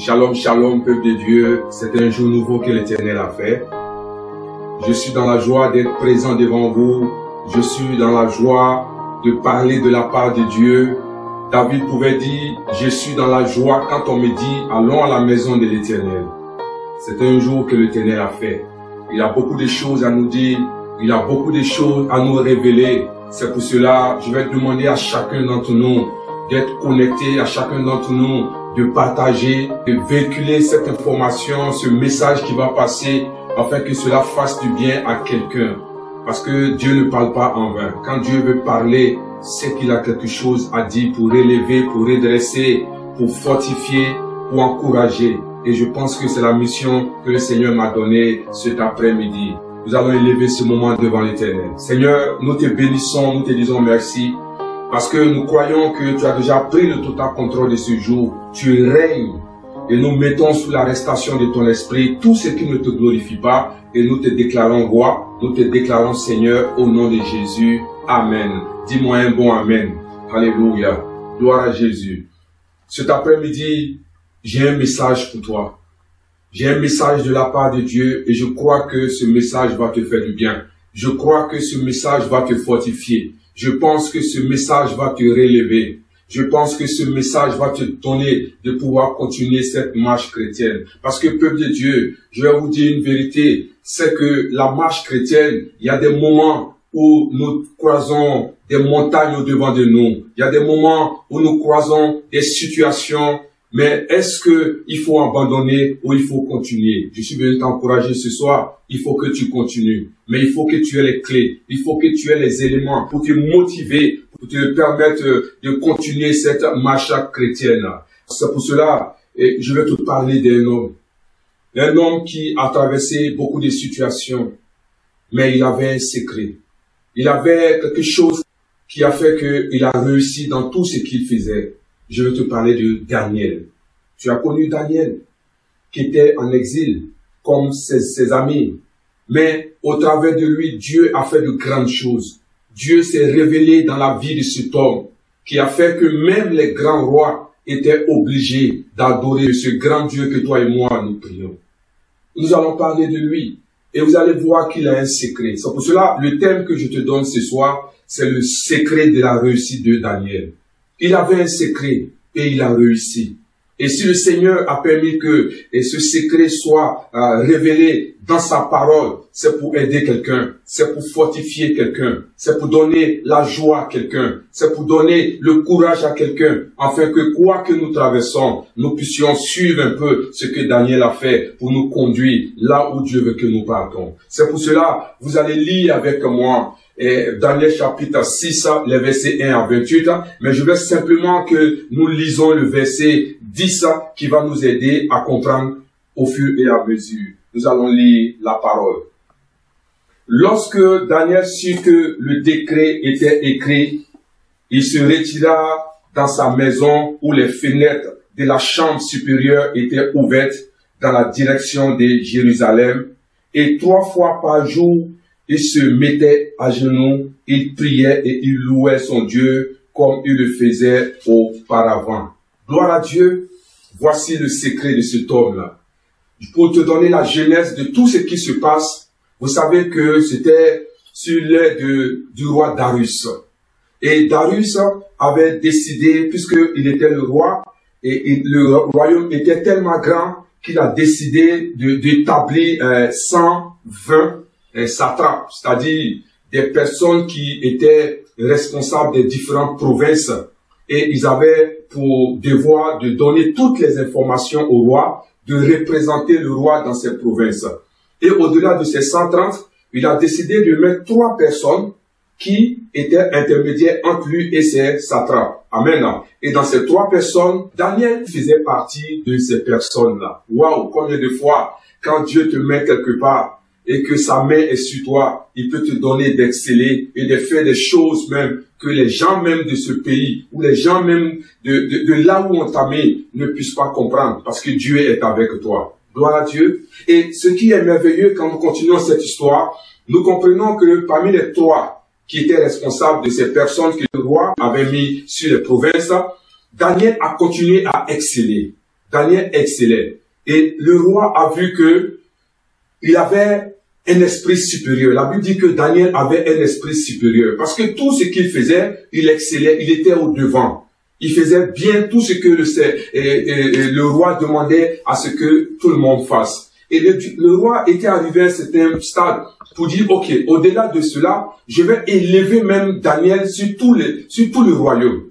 Shalom, shalom, peuple de Dieu. C'est un jour nouveau que l'Éternel a fait. Je suis dans la joie d'être présent devant vous. Je suis dans la joie de parler de la part de Dieu. David pouvait dire, je suis dans la joie quand on me dit, allons à la maison de l'Éternel. C'est un jour que l'Éternel a fait. Il a beaucoup de choses à nous dire. Il a beaucoup de choses à nous révéler. C'est pour cela, je vais demander à chacun d'entre nous d'être connecté, à chacun d'entre nous de partager, de véhiculer cette information, ce message qui va passer, afin que cela fasse du bien à quelqu'un. Parce que Dieu ne parle pas en vain. Quand Dieu veut parler, c'est qu'il a quelque chose à dire pour élever, pour redresser, pour fortifier, pour encourager. Et je pense que c'est la mission que le Seigneur m'a donnée cet après-midi. Nous allons élever ce moment devant l'Éternel. Seigneur, nous te bénissons, nous te disons merci. Parce que nous croyons que tu as déjà pris le total contrôle de ce jour. Tu règnes. Et nous mettons sous l'arrestation de ton esprit tout ce qui ne te glorifie pas. Et nous te déclarons roi. Nous te déclarons Seigneur au nom de Jésus. Amen. Dis-moi un bon Amen. Alléluia. Gloire à Jésus. Cet après-midi, j'ai un message pour toi. J'ai un message de la part de Dieu et je crois que ce message va te faire du bien. Je crois que ce message va te fortifier. Je pense que ce message va te relever. Je pense que ce message va te donner de pouvoir continuer cette marche chrétienne. Parce que, peuple de Dieu, je vais vous dire une vérité, c'est que la marche chrétienne, il y a des moments où nous croisons des montagnes au-devant de nous. Il y a des moments où nous croisons des situations. Mais est-ce que il faut abandonner ou il faut continuer? Je suis venu t'encourager ce soir. Il faut que tu continues. Mais il faut que tu aies les clés. Il faut que tu aies les éléments pour te motiver, pour te permettre de continuer cette marche chrétienne. C'est pour cela que je vais te parler d'un homme. Un homme qui a traversé beaucoup de situations. Mais il avait un secret. Il avait quelque chose qui a fait qu'il a réussi dans tout ce qu'il faisait. Je vais te parler de Daniel. Tu as connu Daniel, qui était en exil, comme ses amis. Mais au travers de lui, Dieu a fait de grandes choses. Dieu s'est révélé dans la vie de cet homme, qui a fait que même les grands rois étaient obligés d'adorer ce grand Dieu que toi et moi nous prions. Nous allons parler de lui. Et vous allez voir qu'il a un secret. C'est pour cela, le thème que je te donne ce soir, c'est le secret de la réussite de Daniel. Il avait un secret et il a réussi. Et si le Seigneur a permis que ce secret soit révélé dans sa parole, c'est pour aider quelqu'un, c'est pour fortifier quelqu'un, c'est pour donner la joie à quelqu'un, c'est pour donner le courage à quelqu'un, afin que quoi que nous traversons, nous puissions suivre un peu ce que Daniel a fait pour nous conduire là où Dieu veut que nous partons. C'est pour cela, vous allez lire avec moi Daniel chapitre 6, les versets 1 à 28, mais je veux simplement que nous lisons le verset 10 qui va nous aider à comprendre au fur et à mesure. Nous allons lire la parole. Lorsque Daniel sut que le décret était écrit, il se retira dans sa maison où les fenêtres de la chambre supérieure étaient ouvertes dans la direction de Jérusalem, et 3 fois par jour, il se mettait à genoux, il priait et il louait son Dieu comme il le faisait auparavant. Gloire à Dieu, voici le secret de cet homme-là. Pour te donner la genèse de tout ce qui se passe, vous savez que c'était sur l'aide du roi Darius. Et Darius avait décidé, puisqu'il était le roi, et le royaume était tellement grand qu'il a décidé d'établir 120 satrapes, c'est-à-dire des personnes qui étaient responsables des différentes provinces, et ils avaient pour devoir de donner toutes les informations au roi, de représenter le roi dans ces provinces. Et au-delà de ces 130, il a décidé de mettre 3 personnes qui étaient intermédiaires entre lui et ses satrapes. Amen. Et dans ces 3 personnes, Daniel faisait partie de ces personnes-là. Waouh, combien de fois, quand Dieu te met quelque part, et que sa main est sur toi, il peut te donner d'exceller et de faire des choses même que les gens même de ce pays ou les gens même de là où on t'a mis ne puissent pas comprendre parce que Dieu est avec toi. Gloire à Dieu. Et ce qui est merveilleux quand nous continuons cette histoire, nous comprenons que parmi les 3 qui étaient responsables de ces personnes que le roi avait mis sur les provinces, Daniel a continué à exceller. Daniel excellait. Et le roi a vu que il avait un esprit supérieur. La Bible dit que Daniel avait un esprit supérieur. Parce que tout ce qu'il faisait, il excellait, il était au devant. Il faisait bien tout ce que le roi demandait à ce que tout le monde fasse. Et le roi était arrivé à un certain stade pour dire, ok, au-delà de cela, je vais élever même Daniel sur tout le royaume.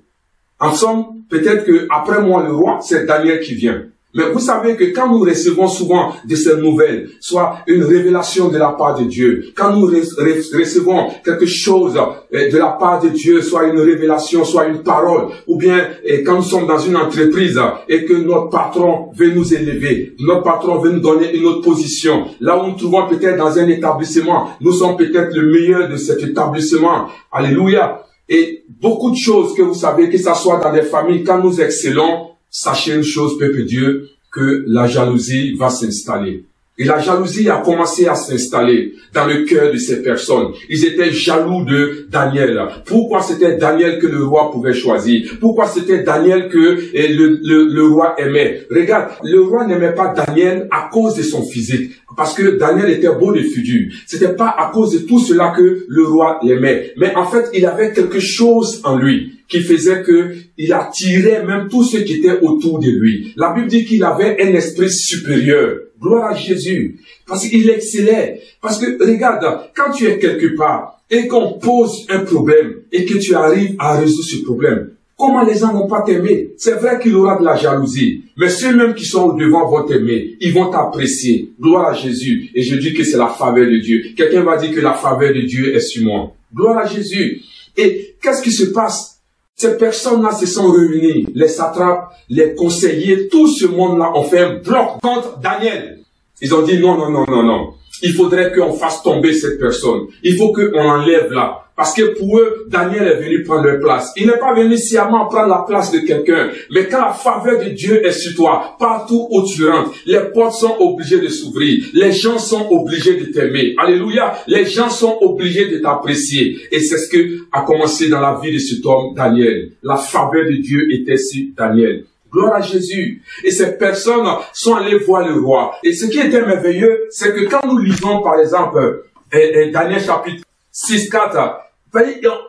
En somme, peut-être que après moi le roi, c'est Daniel qui vient. Mais vous savez que quand nous recevons souvent de ces nouvelles, soit une révélation de la part de Dieu, quand nous recevons quelque chose de la part de Dieu, soit une révélation, soit une parole, ou bien quand nous sommes dans une entreprise et que notre patron veut nous élever, notre patron veut nous donner une autre position, là où nous nous trouvons peut-être dans un établissement, nous sommes peut-être le meilleur de cet établissement. Alléluia. Et beaucoup de choses que vous savez, que ça soit dans des familles, quand nous excellons, sachez une chose, peuple de Dieu, que la jalousie va s'installer. Et la jalousie a commencé à s'installer dans le cœur de ces personnes. Ils étaient jaloux de Daniel. Pourquoi c'était Daniel que le roi pouvait choisir? Pourquoi c'était Daniel que le roi aimait? Regarde, le roi n'aimait pas Daniel à cause de son physique. Parce que Daniel était beau de figure. C'était pas à cause de tout cela que le roi l'aimait. Mais en fait, il avait quelque chose en lui qui faisait que il attirait même tous ceux qui étaient autour de lui. La Bible dit qu'il avait un esprit supérieur. Gloire à Jésus. Parce qu'il excellait. Parce que, regarde, quand tu es quelque part et qu'on pose un problème et que tu arrives à résoudre ce problème, comment les gens vont pas t'aimer? C'est vrai qu'il y aura de la jalousie. Mais ceux-mêmes qui sont au devant vont t'aimer. Ils vont t'apprécier. Gloire à Jésus. Et je dis que c'est la faveur de Dieu. Quelqu'un va dire que la faveur de Dieu est sur moi. Gloire à Jésus. Et qu'est-ce qui se passe? Ces personnes-là se sont réunies, les satrapes, les conseillers, tout ce monde-là ont fait un bloc contre Daniel. Ils ont dit non, non, non, non, non. Il faudrait qu'on fasse tomber cette personne. Il faut qu'on l'enlève là. Parce que pour eux, Daniel est venu prendre leur place. Il n'est pas venu sciemment prendre la place de quelqu'un. Mais quand la faveur de Dieu est sur toi, partout où tu rentres, les portes sont obligées de s'ouvrir. Les gens sont obligés de t'aimer. Alléluia. Les gens sont obligés de t'apprécier. Et c'est ce que a commencé dans la vie de cet homme, Daniel. La faveur de Dieu était sur Daniel. Gloire à Jésus. Et ces personnes sont allées voir le roi. Et ce qui était merveilleux, c'est que quand nous lisons, par exemple, Daniel chapitre 6-4,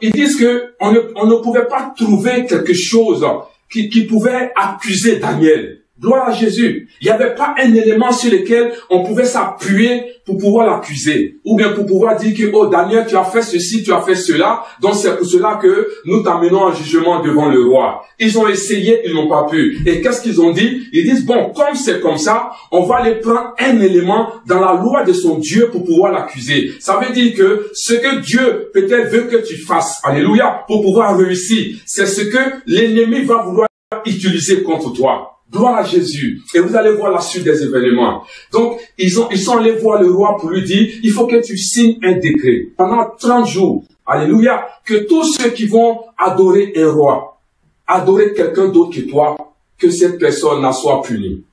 ils disent que on ne pouvait pas trouver quelque chose qui pouvait accuser Daniel. Gloire à Jésus. Il n'y avait pas un élément sur lequel on pouvait s'appuyer pour pouvoir l'accuser. Ou bien pour pouvoir dire que, oh Daniel, tu as fait ceci, tu as fait cela. Donc c'est pour cela que nous t'amenons en jugement devant le roi. Ils ont essayé, ils n'ont pas pu. Et qu'est-ce qu'ils ont dit? Ils disent, bon, comme c'est comme ça, on va aller prendre un élément dans la loi de son Dieu pour pouvoir l'accuser. Ça veut dire que ce que Dieu peut-être veut que tu fasses, alléluia, pour pouvoir réussir, c'est ce que l'ennemi va vouloir utiliser contre toi. Gloire à Jésus. Et vous allez voir la suite des événements. Donc, ils sont allés voir le roi pour lui dire, il faut que tu signes un décret. Pendant 30 jours, alléluia, que tous ceux qui vont adorer un roi, adorer quelqu'un d'autre que toi, que cette personne n'en soit punie.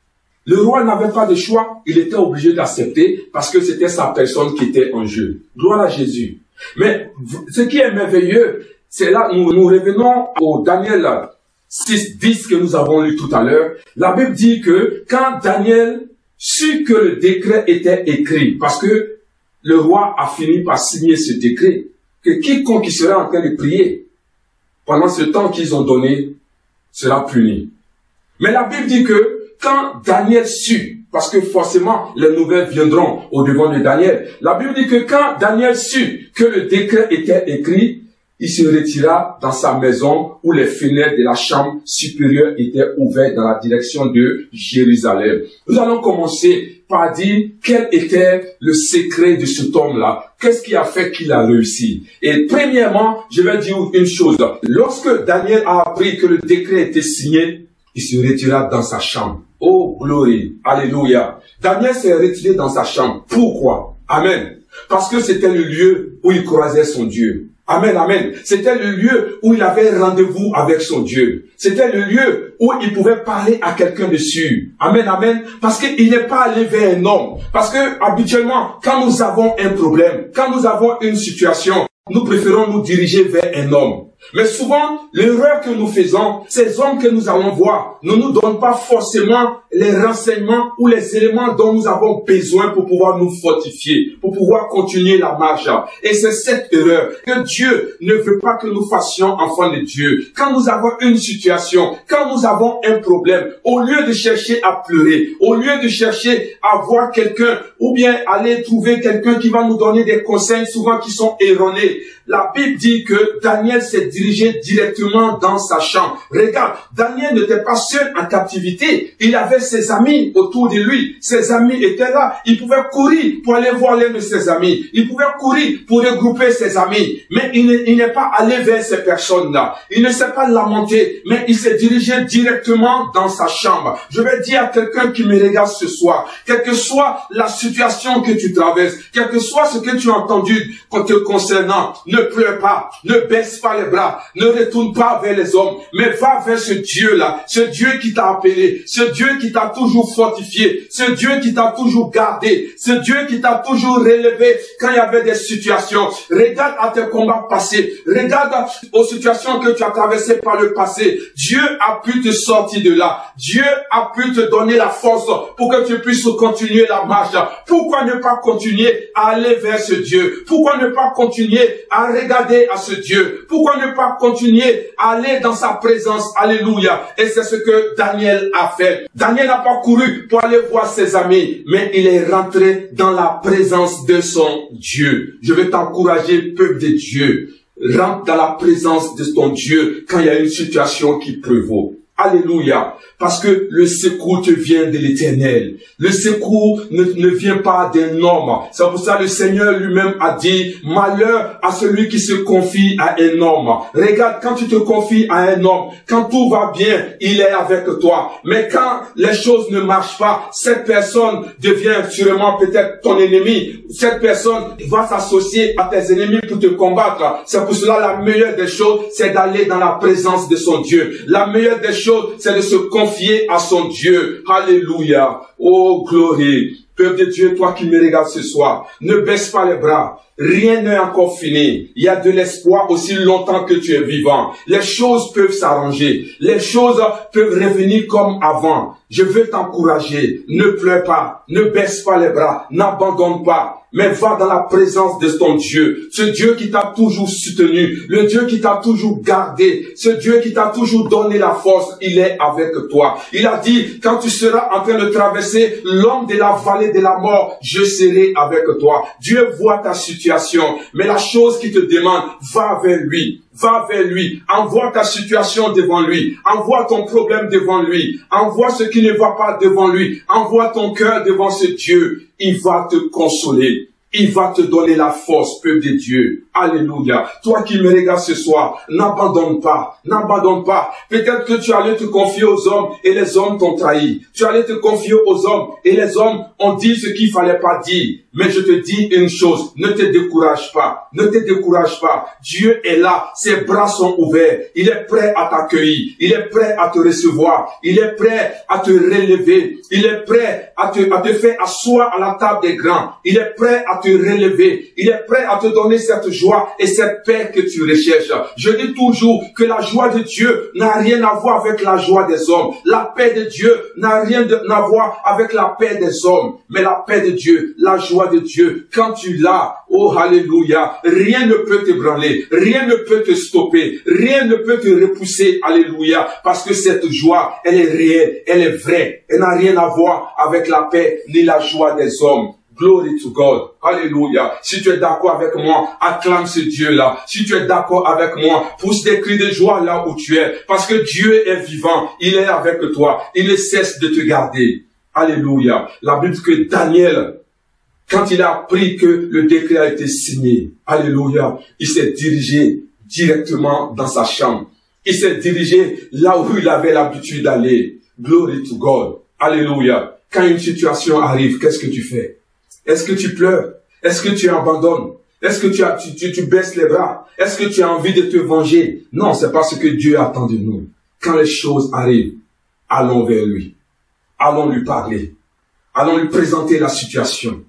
Le roi n'avait pas de choix, il était obligé d'accepter parce que c'était sa personne qui était en jeu. Gloire à Jésus. Mais ce qui est merveilleux, c'est là, nous revenons au Daniel 6-10 que nous avons lu tout à l'heure. La Bible dit que quand Daniel sut que le décret était écrit, parce que le roi a fini par signer ce décret, que quiconque qui serait en train de prier pendant ce temps qu'ils ont donné sera puni. Mais la Bible dit que quand Daniel sut, parce que forcément les nouvelles viendront au devant de Daniel, la Bible dit que quand Daniel sut que le décret était écrit, il se retira dans sa maison où les fenêtres de la chambre supérieure étaient ouvertes dans la direction de Jérusalem. Nous allons commencer par dire quel était le secret de cet homme-là. Qu'est-ce qui a fait qu'il a réussi? Et premièrement, je vais dire une chose. Lorsque Daniel a appris que le décret était signé, il se retira dans sa chambre. Oh, gloire! Alléluia! Daniel s'est retiré dans sa chambre. Pourquoi? Amen. Parce que c'était le lieu où il croisait son Dieu. Amen, amen. C'était le lieu où il avait rendez-vous avec son Dieu. C'était le lieu où il pouvait parler à quelqu'un dessus. Amen, amen. Parce qu'il n'est pas allé vers un homme. Parce que, habituellement, quand nous avons un problème, quand nous avons une situation, nous préférons nous diriger vers un homme. Mais souvent, l'erreur que nous faisons, ces hommes que nous allons voir ne nous donnent pas forcément les renseignements ou les éléments dont nous avons besoin pour pouvoir nous fortifier, pour pouvoir continuer la marche. Et c'est cette erreur que Dieu ne veut pas que nous fassions, enfants de Dieu. Quand nous avons une situation, quand nous avons un problème, au lieu de chercher à pleurer, au lieu de chercher à voir quelqu'un ou bien aller trouver quelqu'un qui va nous donner des conseils souvent qui sont erronés, la Bible dit que Daniel s'est dirigé directement dans sa chambre. Regarde, Daniel n'était pas seul en captivité. Il avait ses amis autour de lui. Ses amis étaient là. Il pouvait courir pour aller voir l'un de ses amis. Il pouvait courir pour regrouper ses amis. Mais il n'est pas allé vers ces personnes-là. Il ne s'est pas lamenté, mais il s'est dirigé directement dans sa chambre. Je vais dire à quelqu'un qui me regarde ce soir, quelle que soit la situation que tu traverses, quel que soit ce que tu as entendu te concernant, ne pleure pas, ne baisse pas les bras, ne retourne pas vers les hommes, mais va vers ce Dieu-là, ce Dieu qui t'a appelé, ce Dieu qui t'a toujours fortifié, ce Dieu qui t'a toujours gardé, ce Dieu qui t'a toujours relevé quand il y avait des situations. Regarde à tes combats passés, regarde aux situations que tu as traversées par le passé. Dieu a pu te sortir de là. Dieu a pu te donner la force pour que tu puisses continuer la marche. Pourquoi ne pas continuer à aller vers ce Dieu? Pourquoi ne pas continuer à regarder à ce Dieu? Pourquoi ne pas continuer à aller dans sa présence? Alléluia. Et c'est ce que Daniel a fait. Daniel n'a pas couru pour aller voir ses amis, mais il est rentré dans la présence de son Dieu. Je vais t'encourager, peuple de Dieu. Rentre dans la présence de ton Dieu quand il y a une situation qui prévaut. Alléluia. Parce que le secours te vient de l'Éternel. Le secours ne vient pas d'un homme. C'est pour ça que le Seigneur lui-même a dit, malheur à celui qui se confie à un homme. Regarde, quand tu te confies à un homme, quand tout va bien, il est avec toi. Mais quand les choses ne marchent pas, cette personne devient sûrement peut-être ton ennemi. Cette personne va s'associer à tes ennemis pour te combattre. C'est pour cela la meilleure des choses, c'est d'aller dans la présence de son Dieu. La meilleure des choses, c'est de se confier à son Dieu. Alléluia. Oh, gloire. Peuple de Dieu, toi qui me regardes ce soir, ne baisse pas les bras. Rien n'est encore fini. Il y a de l'espoir aussi longtemps que tu es vivant. Les choses peuvent s'arranger. Les choses peuvent revenir comme avant. Je veux t'encourager. Ne pleure pas. Ne baisse pas les bras. N'abandonne pas. Mais va dans la présence de ton Dieu. Ce Dieu qui t'a toujours soutenu. Le Dieu qui t'a toujours gardé. Ce Dieu qui t'a toujours donné la force. Il est avec toi. Il a dit, quand tu seras en train de traverser l'homme de la vallée de la mort, je serai avec toi. Dieu voit ta situation. Mais la chose qui te demande, va vers lui. Va vers lui, envoie ta situation devant lui, envoie ton problème devant lui, envoie ce qui ne va pas devant lui, envoie ton cœur devant ce Dieu. Il va te consoler, il va te donner la force, peuple de Dieu. Alléluia. Toi qui me regardes ce soir, n'abandonne pas, n'abandonne pas. Peut-être que tu allais te confier aux hommes et les hommes t'ont trahi. Tu allais te confier aux hommes et les hommes ont dit ce qu'il fallait pas dire. Mais je te dis une chose, ne te décourage pas, ne te décourage pas. Dieu est là, ses bras sont ouverts, il est prêt à t'accueillir, il est prêt à te recevoir, il est prêt à te relever, il est prêt à te faire asseoir à la table des grands, il est prêt à te relever, il est prêt à te donner cette joie et cette paix que tu recherches. Je dis toujours que la joie de Dieu n'a rien à voir avec la joie des hommes. La paix de Dieu n'a rien à voir avec la paix des hommes. Mais la paix de Dieu, la joie de Dieu, quand tu l'as, oh alléluia, rien ne peut te branler, rien ne peut te stopper, rien ne peut te repousser, alléluia, parce que cette joie, elle est réelle, elle est vraie, elle n'a rien à voir avec la paix ni la joie des hommes. Glory to God. Alléluia. Si tu es d'accord avec moi, acclame ce Dieu-là. Si tu es d'accord avec moi, pousse des cris de joie là où tu es. Parce que Dieu est vivant. Il est avec toi. Il ne cesse de te garder. Alléluia. La Bible dit que Daniel, quand il a appris que le décret a été signé, alléluia, il s'est dirigé directement dans sa chambre. Il s'est dirigé là où il avait l'habitude d'aller. Glory to God. Alléluia. Quand une situation arrive, qu'est-ce que tu fais? Est-ce que tu pleures? Est-ce que tu abandonnes? Est-ce que tu baisses les bras? Est-ce que tu as envie de te venger? Non, c'est pas ce que Dieu attend de nous. Quand les choses arrivent, allons vers lui. Allons lui parler. Allons lui présenter la situation.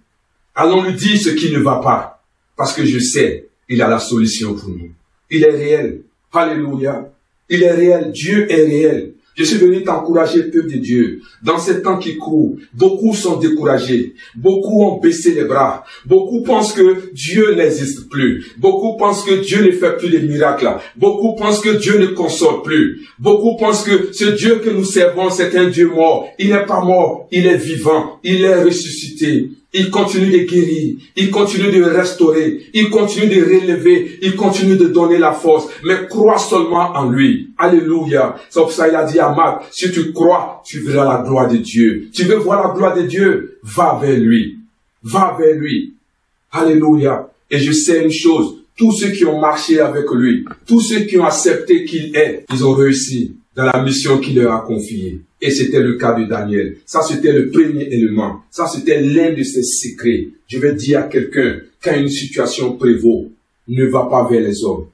Allons lui dire ce qui ne va pas. Parce que je sais, il a la solution pour nous. Il est réel. Alléluia. Il est réel. Dieu est réel. Je suis venu t'encourager, peuple de Dieu. Dans ces temps qui courent, beaucoup sont découragés. Beaucoup ont baissé les bras. Beaucoup pensent que Dieu n'existe plus. Beaucoup pensent que Dieu ne fait plus de miracles. Beaucoup pensent que Dieu ne console plus. Beaucoup pensent que ce Dieu que nous servons, c'est un Dieu mort. Il n'est pas mort, il est vivant, il est ressuscité. Il continue de guérir, il continue de restaurer, il continue de relever, il continue de donner la force. Mais crois seulement en lui. Alléluia. C'est pour ça qu'il a dit à Marc, si tu crois, tu verras la gloire de Dieu. Tu veux voir la gloire de Dieu? Va vers lui. Va vers lui. Alléluia. Et je sais une chose, tous ceux qui ont marché avec lui, tous ceux qui ont accepté qu'il est, ils ont réussi dans la mission qu'il leur a confiée. Et c'était le cas de Daniel. Ça, c'était le premier élément. Ça, c'était l'un de ses secrets. Je vais dire à quelqu'un, quand une situation prévaut, ne va pas vers les hommes,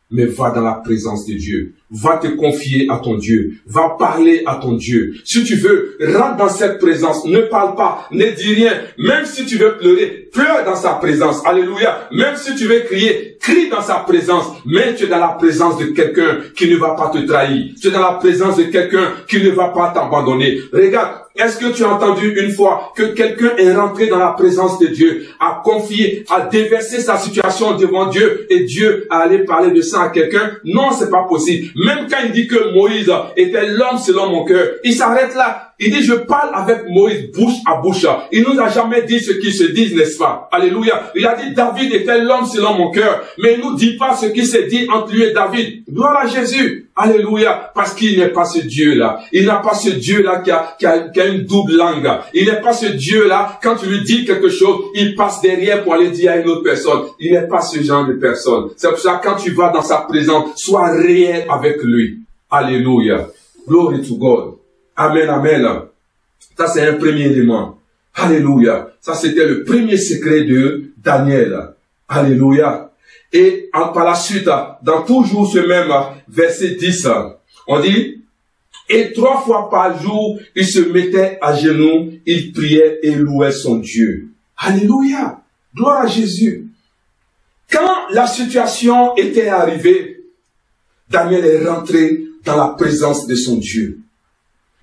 mais va dans la présence de Dieu. Va te confier à ton Dieu. Va parler à ton Dieu. Si tu veux, rentre dans cette présence. Ne parle pas, ne dis rien. Même si tu veux pleurer, pleure dans sa présence. Alléluia. Même si tu veux crier, crie dans sa présence. Mais tu es dans la présence de quelqu'un qui ne va pas te trahir. Tu es dans la présence de quelqu'un qui ne va pas t'abandonner. Regarde. Est-ce que tu as entendu une fois que quelqu'un est rentré dans la présence de Dieu, a confié, a déversé sa situation devant Dieu et Dieu a allé parler de ça à quelqu'un? Non, c'est pas possible. Même quand il dit que Moïse était l'homme selon mon cœur, il s'arrête là. Il dit, je parle avec Moïse bouche à bouche. Il nous a jamais dit ce qu'ils se disent, n'est-ce pas? Alléluia. Il a dit, David était l'homme selon mon cœur. Mais il nous dit pas ce qui s'est dit entre lui et David. Gloire à Jésus. Alléluia. Parce qu'il n'est pas ce Dieu-là. Il n'a pas ce Dieu-là qui a une double langue. Il n'est pas ce Dieu-là, quand tu lui dis quelque chose, il passe derrière pour aller dire à une autre personne. Il n'est pas ce genre de personne. C'est pour ça que quand tu vas dans sa présence, sois réel avec lui. Alléluia. Glory to God. Amen, amen. Ça, c'est un premier élément. Alléluia. Ça, c'était le premier secret de Daniel. Alléluia. Et par la suite, dans toujours ce même verset 10, on dit, et 3 fois par jour, il se mettait à genoux, il priait et louait son Dieu. Alléluia. Gloire à Jésus. Quand la situation était arrivée, Daniel est rentré dans la présence de son Dieu.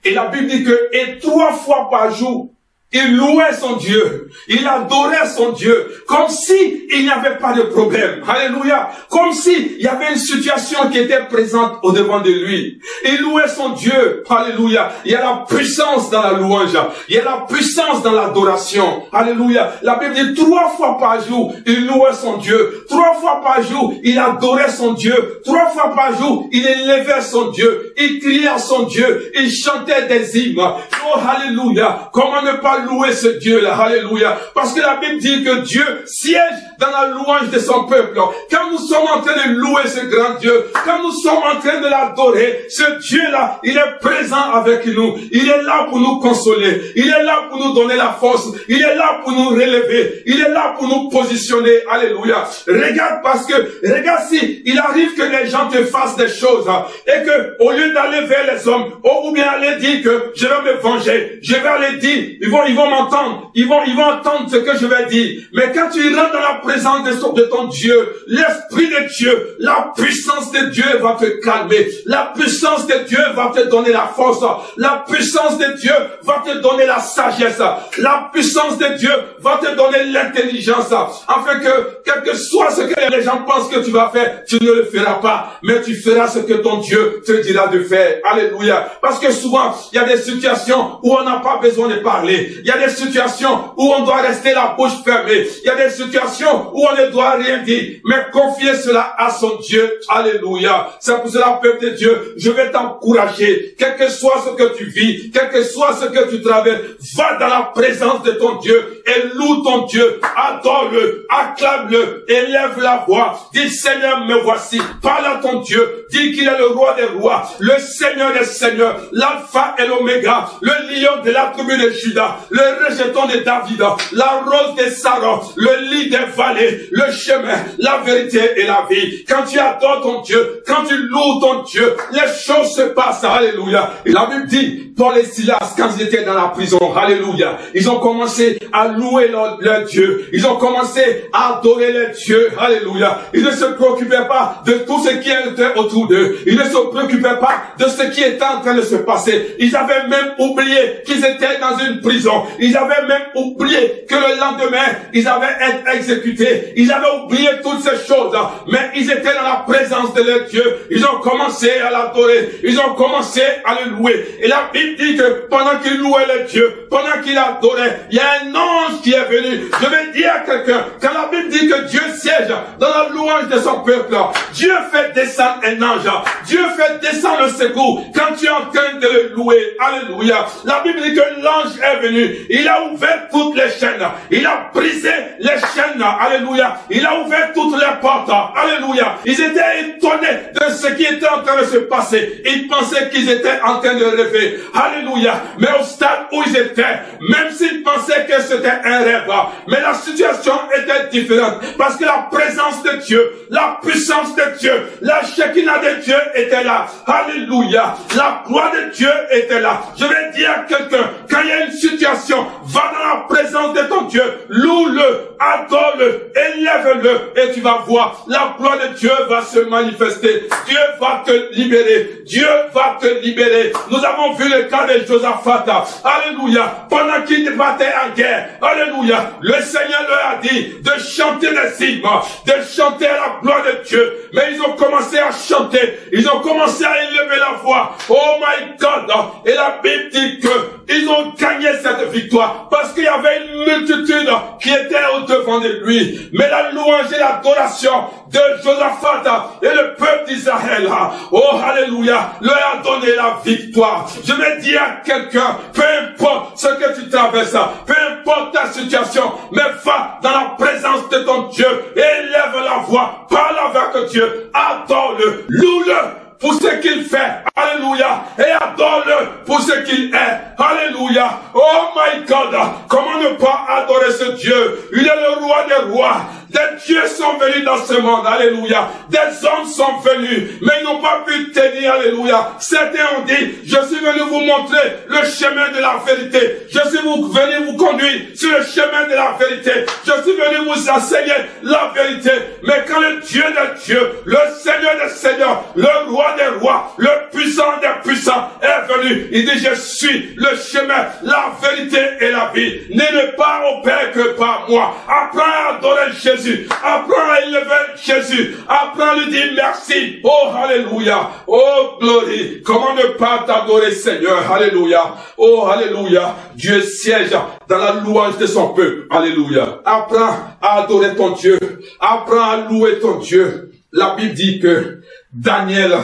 Et la Bible dit que, et 3 fois par jour, il louait son Dieu. Il adorait son Dieu. Comme si il n'y avait pas de problème. Alléluia. Comme si il y avait une situation qui était présente au devant de lui. Il louait son Dieu. Alléluia. Il y a la puissance dans la louange. Il y a la puissance dans l'adoration. Alléluia. La Bible dit 3 fois par jour, il louait son Dieu. 3 fois par jour, il adorait son Dieu. 3 fois par jour, il élevait son Dieu. Il criait à son Dieu. Il chantait des hymnes. Oh, alléluia. Comment ne pas louer ce Dieu-là, alléluia, parce que la Bible dit que Dieu siège dans la louange de son peuple. Quand nous sommes en train de louer ce grand Dieu, quand nous sommes en train de l'adorer, ce Dieu-là, il est présent avec nous, il est là pour nous consoler, il est là pour nous donner la force, il est là pour nous relever, il est là pour nous positionner, alléluia. Regarde, parce que, regarde si il arrive que les gens te fassent des choses, et que, au lieu d'aller vers les hommes, ou bien aller dire que je vais me venger, je vais aller dire, ils vont m'entendre, ils vont entendre ce que je vais dire. Mais quand tu rentres dans la présence de ton Dieu, l'Esprit de Dieu, la puissance de Dieu va te calmer. La puissance de Dieu va te donner la force. La puissance de Dieu va te donner la sagesse. La puissance de Dieu va te donner l'intelligence. Afin que, quel que soit ce que les gens pensent que tu vas faire, tu ne le feras pas. Mais tu feras ce que ton Dieu te dira de faire. Alléluia. Parce que souvent, il y a des situations où on n'a pas besoin de parler. Il y a des situations où on doit rester la bouche fermée. Il y a des situations où on ne doit rien dire. Mais confier cela à son Dieu. Alléluia. C'est pour cela, peuple de Dieu, je vais t'encourager. Quel que soit ce que tu vis, quel que soit ce que tu traverses, va dans la présence de ton Dieu et loue ton Dieu. Adore-le, acclame-le, élève la voix. Dis, Seigneur, me voici. Parle à ton Dieu. Dis qu'il est le roi des rois, le Seigneur des seigneurs, l'alpha et l'oméga, le lion de la tribu de Juda, le rejeton de David, la rose des Saron, le lit des vallées, le chemin, la vérité et la vie. Quand tu adores ton Dieu, quand tu loues ton Dieu, les choses se passent. Alléluia. Et la Bible dit Paul et Silas, quand ils étaient dans la prison, alléluia, ils ont commencé à louer leur Dieu. Ils ont commencé à adorer leur Dieu, alléluia. Ils ne se préoccupaient pas de tout ce qui était autour d'eux. Ils ne se préoccupaient pas de ce qui était en train de se passer. Ils avaient même oublié qu'ils étaient dans une prison. Ils avaient même oublié que le lendemain, ils avaient été exécutés. Ils avaient oublié toutes ces choses. Mais ils étaient dans la présence de leur Dieu. Ils ont commencé à l'adorer. Ils ont commencé à le louer. Et la Bible dit que pendant qu'ils louaient le Dieu, pendant qu'ils adoraient, il y a un ange qui est venu. Je vais dire à quelqu'un, quand la Bible dit que Dieu siège dans la louange de son peuple, Dieu fait descendre un ange. Dieu fait descendre le secours quand tu es en train de le louer. Alléluia. La Bible dit que l'ange est venu. Il a ouvert toutes les chaînes. Il a brisé les chaînes. Alléluia. Il a ouvert toutes les portes. Alléluia. Ils étaient étonnés de ce qui était en train de se passer. Ils pensaient qu'ils étaient en train de rêver. Alléluia. Mais au stade où ils étaient, même s'ils pensaient que c'était un rêve, mais la situation était différente. Parce que la présence de Dieu, la puissance de Dieu, la Shekinah de Dieu était là. Alléluia. La gloire de Dieu était là. Je vais dire à quelqu'un, quand il y a une situation, va dans la présence de ton Dieu, loue-le, adore-le, élève-le, et tu vas voir, la gloire de Dieu va se manifester. Dieu va te libérer. Dieu va te libérer. Nous avons vu le cas de Josaphat. Alléluia. Pendant qu'il battait en guerre. Alléluia. Le Seigneur leur a dit de chanter des hymnes, de chanter la gloire de Dieu. Mais ils ont commencé à chanter. Ils ont commencé à élever la voix. Oh my God. Et la Bible dit que ils ont gagné cette victoire parce qu'il y avait une multitude qui était au devant de lui. Mais la louange et l'adoration de Josaphat et le peuple d'Israël, oh alléluia, leur a donné la victoire. Je vais dire à quelqu'un, peu importe ce que tu traverses, peu importe ta situation, mais va dans la présence de ton Dieu, élève la voix, parle avec Dieu, adore-le, loue-le pour ce qu'il fait, alléluia, et adore-le pour ce qu'il est, alléluia. Oh my God, comment ne pas adorer ce Dieu? Il est le roi des rois. Des dieux sont venus dans ce monde, alléluia. Des hommes sont venus, mais ils n'ont pas pu tenir, alléluia. Certains ont dit, je suis venu vous montrer le chemin de la vérité. Je suis venu vous conduire sur le chemin de la vérité. Je suis venu vous enseigner la vérité. Mais quand le Dieu des dieux, le Seigneur des seigneurs, le roi des rois, le puissant des puissants est venu, il dit, je suis le chemin, la vérité et la vie. N'aimez pas au Père que par moi. Apprends à adorer Jésus. Apprends à élever Jésus. Apprends à lui dire merci. Oh, alléluia. Oh, glory. Comment ne pas t'adorer, Seigneur? Alléluia. Oh, alléluia. Dieu siège dans la louange de son peuple. Alléluia. Apprends à adorer ton Dieu. Apprends à louer ton Dieu. La Bible dit que Daniel,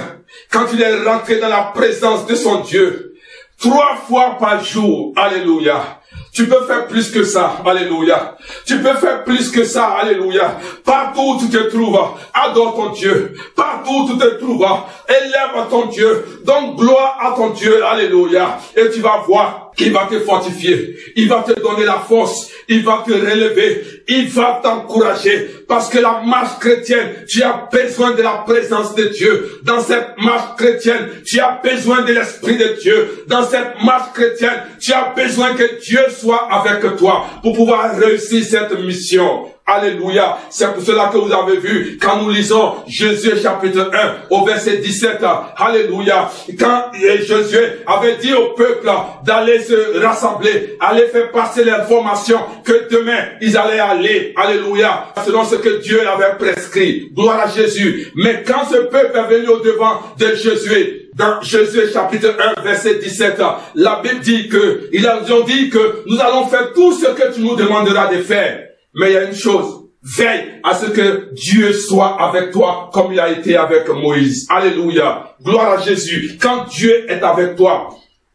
quand il est rentré dans la présence de son Dieu, 3 fois par jour, alléluia. Tu peux faire plus que ça, alléluia. Tu peux faire plus que ça, alléluia. Partout où tu te trouves, adore ton Dieu. Partout où tu te trouves, élève ton Dieu. Donne gloire à ton Dieu, alléluia. Et tu vas voir qu'il va te fortifier. Il va te donner la force. Il va te relever. Il va t'encourager. Parce que la marche chrétienne, tu as besoin de la présence de Dieu. Dans cette marche chrétienne, tu as besoin de l'Esprit de Dieu. Dans cette marche chrétienne, tu as besoin que Dieu soit avec toi pour pouvoir réussir cette mission. Alléluia. C'est pour cela que vous avez vu, quand nous lisons Josué chapitre 1 au verset 17, alléluia, quand Josué avait dit au peuple d'aller se rassembler, aller faire passer l'information que demain ils allaient aller, alléluia, selon ce que Dieu avait prescrit. Gloire à Jésus. Mais quand ce peuple est venu au devant de Josué, dans Josué chapitre 1 verset 17, la Bible dit que ils ont dit que nous allons faire tout ce que tu nous demanderas de faire. Mais il y a une chose, veille à ce que Dieu soit avec toi comme il a été avec Moïse. Alléluia. Gloire à Jésus. Quand Dieu est avec toi,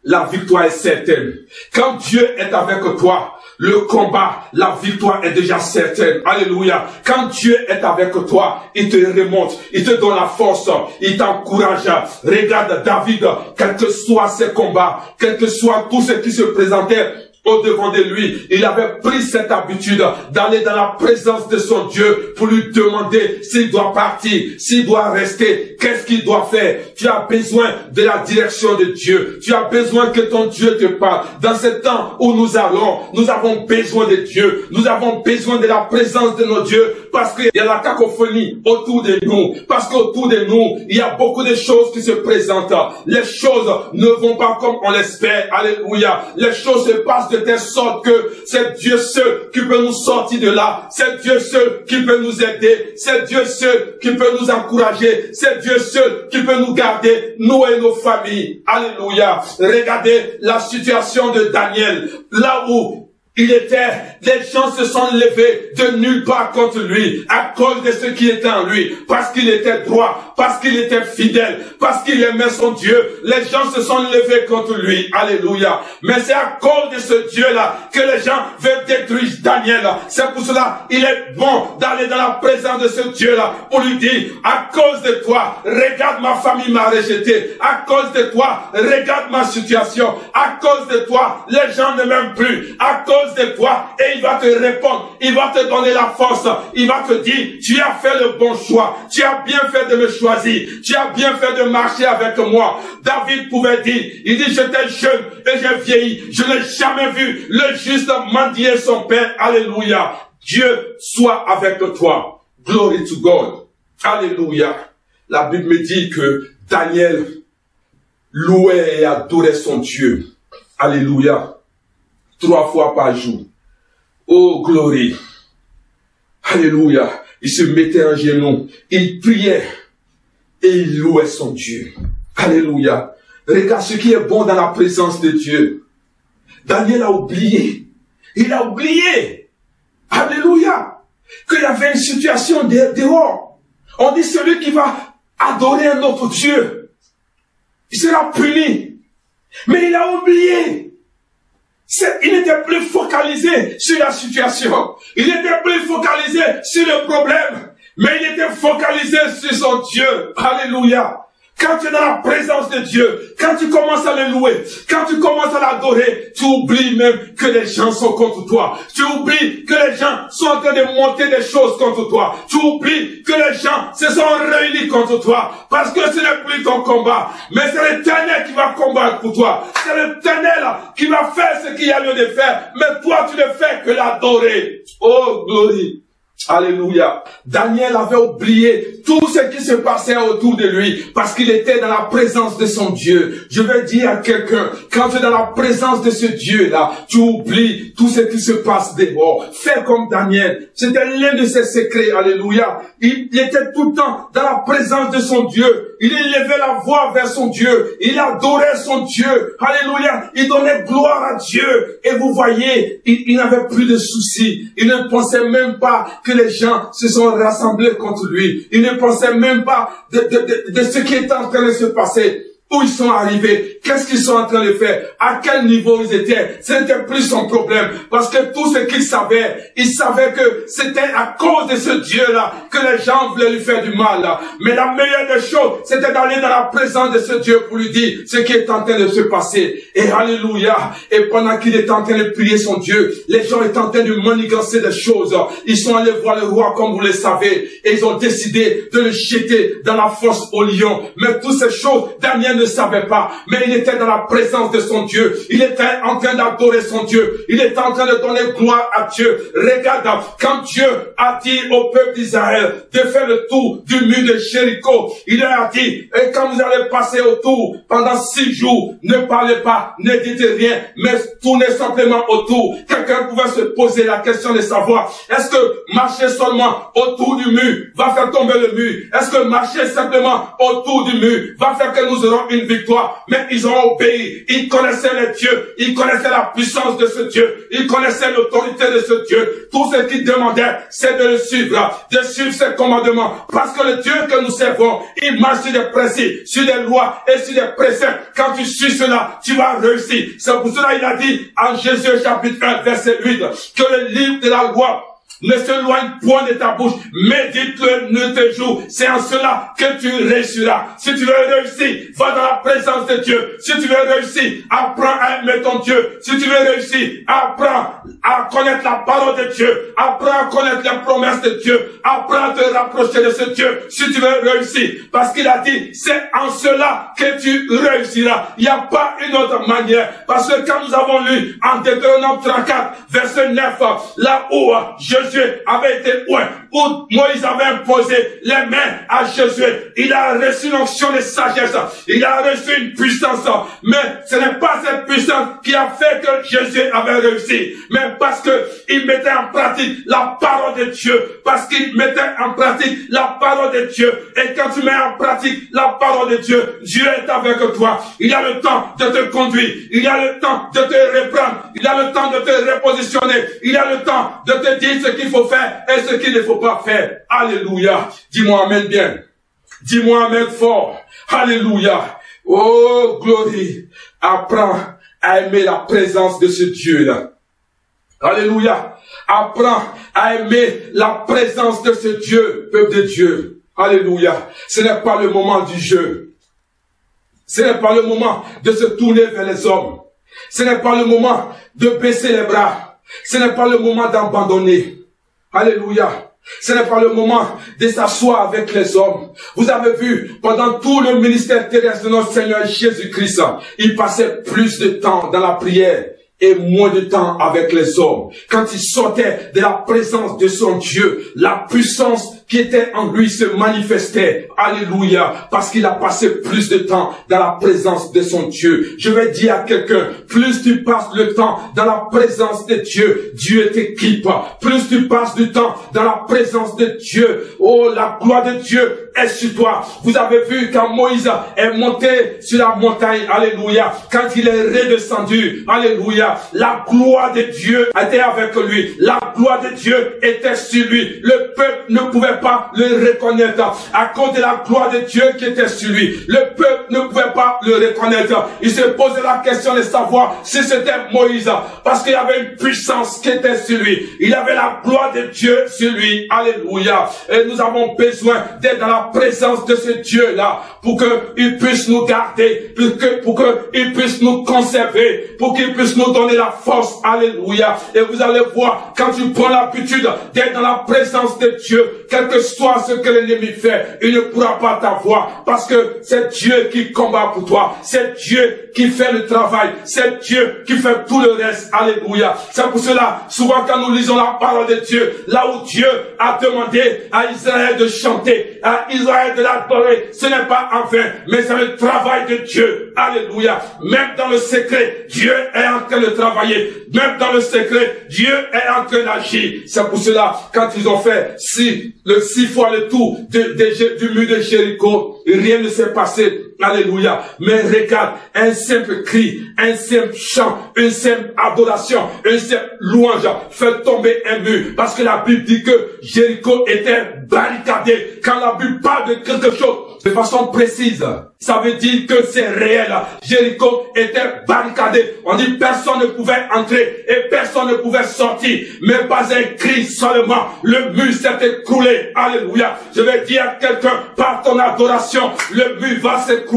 la victoire est certaine. Quand Dieu est avec toi, le combat, la victoire est déjà certaine. Alléluia. Quand Dieu est avec toi, il te remonte, il te donne la force, il t'encourage. Regarde David, quel que soient ses combats, quel que soit tout ce qui se présentait au devant de lui, il avait pris cette habitude d'aller dans la présence de son Dieu pour lui demander s'il doit partir, s'il doit rester, qu'est-ce qu'il doit faire? Tu as besoin de la direction de Dieu. Tu as besoin que ton Dieu te parle. Dans ce temps où nous allons, nous avons besoin de Dieu. Nous avons besoin de la présence de nos dieux parce qu'il y a la cacophonie autour de nous. Parce qu'autour de nous, il y a beaucoup de choses qui se présentent. Les choses ne vont pas comme on l'espère. Alléluia. Les choses se passent de telle sorte que c'est Dieu seul qui peut nous sortir de là. C'est Dieu seul qui peut nous aider. C'est Dieu seul qui peut nous encourager. C'est Dieu seul qui peut nous garder, nous et nos familles. Alléluia. Regardez la situation de Daniel. Là où il était, les gens se sont levés de nulle part contre lui, à cause de ce qui était en lui, parce qu'il était droit, parce qu'il était fidèle, parce qu'il aimait son Dieu. Les gens se sont levés contre lui. Alléluia. Mais c'est à cause de ce Dieu-là que les gens veulent détruire Daniel. C'est pour cela, il est bon d'aller dans la présence de ce Dieu-là pour lui dire, à cause de toi, regarde ma famille m'a rejeté. À cause de toi, regarde ma situation. À cause de toi, les gens ne m'aiment plus. À cause de toi, et il va te répondre, il va te donner la force, il va te dire, tu as fait le bon choix, tu as bien fait de me choisir, tu as bien fait de marcher avec moi. David pouvait dire, il dit, j'étais jeune et j'ai vieilli, je n'ai jamais vu le juste mendier son père. Alléluia. Dieu soit avec toi. Glory to God. Alléluia. La Bible me dit que Daniel louait et adorait son Dieu. Alléluia. 3 fois par jour. Oh, glory. Alléluia. Il se mettait en genoux. Il priait. Et il louait son Dieu. Alléluia. Regarde ce qui est bon dans la présence de Dieu. Daniel a oublié. Il a oublié. Alléluia. Qu'il y avait une situation dehors. On dit celui qui va adorer un autre Dieu, il sera puni. Mais il a oublié. Il n'était plus focalisé sur la situation. Il n'était plus focalisé sur le problème. Mais il était focalisé sur son Dieu. Alléluia. Quand tu es dans la présence de Dieu, quand tu commences à le louer, quand tu commences à l'adorer, tu oublies même que les gens sont contre toi. Tu oublies que les gens sont en train de monter des choses contre toi. Tu oublies que les gens se sont réunis contre toi. Parce que ce n'est plus ton combat. Mais c'est l'Éternel qui va combattre pour toi. C'est l'Éternel qui va faire ce qu'il y a lieu de faire. Mais toi, tu ne fais que l'adorer. Oh, glory. Alléluia. Daniel avait oublié tout ce qui se passait autour de lui parce qu'il était dans la présence de son Dieu. Je vais dire à quelqu'un, quand tu es dans la présence de ce Dieu-là, tu oublies tout ce qui se passe dehors. Fais comme Daniel. C'était l'un de ses secrets. Alléluia. Il était tout le temps dans la présence de son Dieu. Il élevait la voix vers son Dieu. Il adorait son Dieu. Alléluia. Il donnait gloire à Dieu. Et vous voyez, il n'avait plus de soucis. Il ne pensait même pas que les gens se sont rassemblés contre lui. Il ne pensait même pas de ce qui était en train de se passer. Où ils sont arrivés, qu'est-ce qu'ils sont en train de faire, à quel niveau ils étaient, ce n'était plus son problème, parce que tout ce qu'il savait, il savait que c'était à cause de ce Dieu-là que les gens voulaient lui faire du mal. Mais la meilleure des choses, c'était d'aller dans la présence de ce Dieu pour lui dire ce qui est en train de se passer. Et alléluia, et pendant qu'il était en train de prier son Dieu, les gens étaient en train de manigancer des choses. Ils sont allés voir le roi, comme vous le savez, et ils ont décidé de le jeter dans la fosse au lion. Mais toutes ces choses, Daniel ne savait pas, mais il était dans la présence de son Dieu. Il était en train d'adorer son Dieu. Il était en train de donner gloire à Dieu. Regarde, quand Dieu a dit au peuple d'Israël de faire le tour du mur de Jéricho, il leur a dit, et quand vous allez passer autour pendant 6 jours, ne parlez pas, ne dites rien, mais tournez simplement autour. Quelqu'un pouvait se poser la question de savoir, est-ce que marcher seulement autour du mur va faire tomber le mur? Est-ce que marcher simplement autour du mur va faire que nous aurons une victoire? Mais ils ont obéi. Ils connaissaient les dieux. Ils connaissaient la puissance de ce Dieu. Ils connaissaient l'autorité de ce Dieu. Tout ce qu'ils demandaient, c'est de le suivre. De suivre ses commandements. Parce que le Dieu que nous servons, il marche sur des principes, sur des lois et sur des préceptes. Quand tu suis cela, tu vas réussir. C'est pour cela qu'il a dit en Jésus chapitre 1, verset 8, que le livre de la loi ne s'éloigne point de ta bouche. Médite-le nuit et jour. C'est en cela que tu réussiras. Si tu veux réussir, va dans la présence de Dieu. Si tu veux réussir, apprends à aimer ton Dieu. Si tu veux réussir, apprends à connaître la parole de Dieu. Apprends à connaître les promesses de Dieu. Apprends à te rapprocher de ce Dieu. Si tu veux réussir, parce qu'il a dit, c'est en cela que tu réussiras. Il n'y a pas une autre manière. Parce que quand nous avons lu en Deutéronome 34, verset 9, là où Josué avait été où Moïse avait imposé les mains à Josué, il a reçu une onction de sagesse, il a reçu une puissance, mais ce n'est pas cette puissance qui a fait que Josué avait réussi, mais parce que il mettait en pratique la parole de Dieu, parce qu'il mettait en pratique la parole de Dieu, et quand tu mets en pratique la parole de Dieu, Dieu est avec toi. Il y a le temps de te conduire, il y a le temps de te reprendre, il y a le temps de te repositionner, il y a le temps de te dire ce qu'il faut faire et ce qu'il ne faut pas faire. Alléluia. Dis-moi amen bien. Dis-moi amen fort. Alléluia. Oh, glorie. Apprends à aimer la présence de ce Dieu-là. Alléluia. Apprends à aimer la présence de ce Dieu, peuple de Dieu. Alléluia. Ce n'est pas le moment du jeu. Ce n'est pas le moment de se tourner vers les hommes. Ce n'est pas le moment de baisser les bras. Ce n'est pas le moment d'abandonner. Alléluia. Ce n'est pas le moment de s'asseoir avec les hommes. Vous avez vu, pendant tout le ministère terrestre de notre Seigneur Jésus-Christ, il passait plus de temps dans la prière et moins de temps avec les hommes. Quand il sortait de la présence de son Dieu, la puissance qui était en lui se manifestait. Alléluia. Parce qu'il a passé plus de temps dans la présence de son Dieu. Je vais dire à quelqu'un, plus tu passes le temps dans la présence de Dieu, Dieu t'équipe. Plus tu passes du temps dans la présence de Dieu, oh, la gloire de Dieu est sur toi. Vous avez vu quand Moïse est monté sur la montagne, alléluia, quand il est redescendu, alléluia, la gloire de Dieu était avec lui. La gloire de Dieu était sur lui. Le peuple ne pouvait pas le reconnaître à cause de la gloire de Dieu qui était sur lui. Le peuple ne pouvait pas le reconnaître. Il se posait la question de savoir si c'était Moïse, parce qu'il y avait une puissance qui était sur lui. Il avait la gloire de Dieu sur lui. Alléluia. Et nous avons besoin d'être dans la présence de ce Dieu-là pour qu'il puisse nous garder, pour qu'il puisse nous conserver, pour qu'il puisse nous donner la force. Alléluia. Et vous allez voir, quand tu prends l'habitude d'être dans la présence de Dieu, quel que soit ce que l'ennemi fait, il ne pourra pas t'avoir, parce que c'est Dieu qui combat pour toi, c'est Dieu qui fait le travail, c'est Dieu qui fait tout le reste. Alléluia. C'est pour cela, souvent quand nous lisons la parole de Dieu, là où Dieu a demandé à Israël de chanter, à Israël de l'adorer, ce n'est pas en vain, mais c'est le travail de Dieu. Alléluia. Même dans le secret, Dieu est en train de travailler. Même dans le secret, Dieu est en train d'agir. C'est pour cela, quand ils ont fait six fois le tour du mur de Jéricho, rien ne s'est passé. Alléluia. Mais regarde, un simple cri, un simple chant, une simple adoration, une simple louange fait tomber un mur. Parce que la Bible dit que Jéricho était barricadé. Quand la Bible parle de quelque chose de façon précise, ça veut dire que c'est réel. Jéricho était barricadé. On dit personne ne pouvait entrer et personne ne pouvait sortir. Mais pas un cri seulement. Le mur s'est écroulé. Alléluia. Je vais dire à quelqu'un, par ton adoration, le mur va s'écrouler.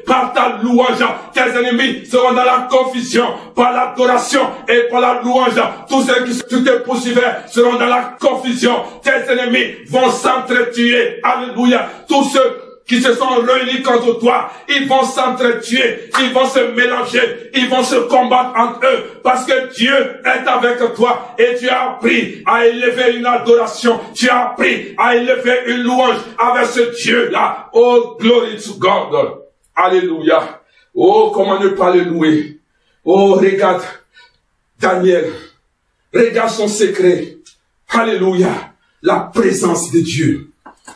Par ta louange, tes ennemis seront dans la confusion. Par l'adoration et par la louange, tous ceux qui te poursuivaient seront dans la confusion. Tes ennemis vont s'entretuer. Alléluia. Tous ceux qui se sont réunis contre toi, ils vont s'entretuer, ils vont se mélanger, ils vont se combattre entre eux, parce que Dieu est avec toi, et tu as appris à élever une adoration, tu as appris à élever une louange avec ce Dieu-là. Oh, glory to God. Alléluia. Oh, comment ne pas le louer. Oh, regarde Daniel, regarde son secret. Alléluia. La présence de Dieu.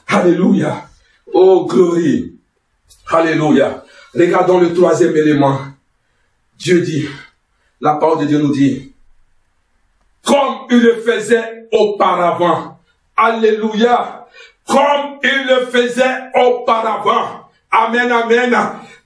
Alléluia. Oh, glory. Alléluia. Regardons le troisième élément. Dieu dit, la parole de Dieu nous dit, comme il le faisait auparavant. Alléluia. Comme il le faisait auparavant. Amen, amen.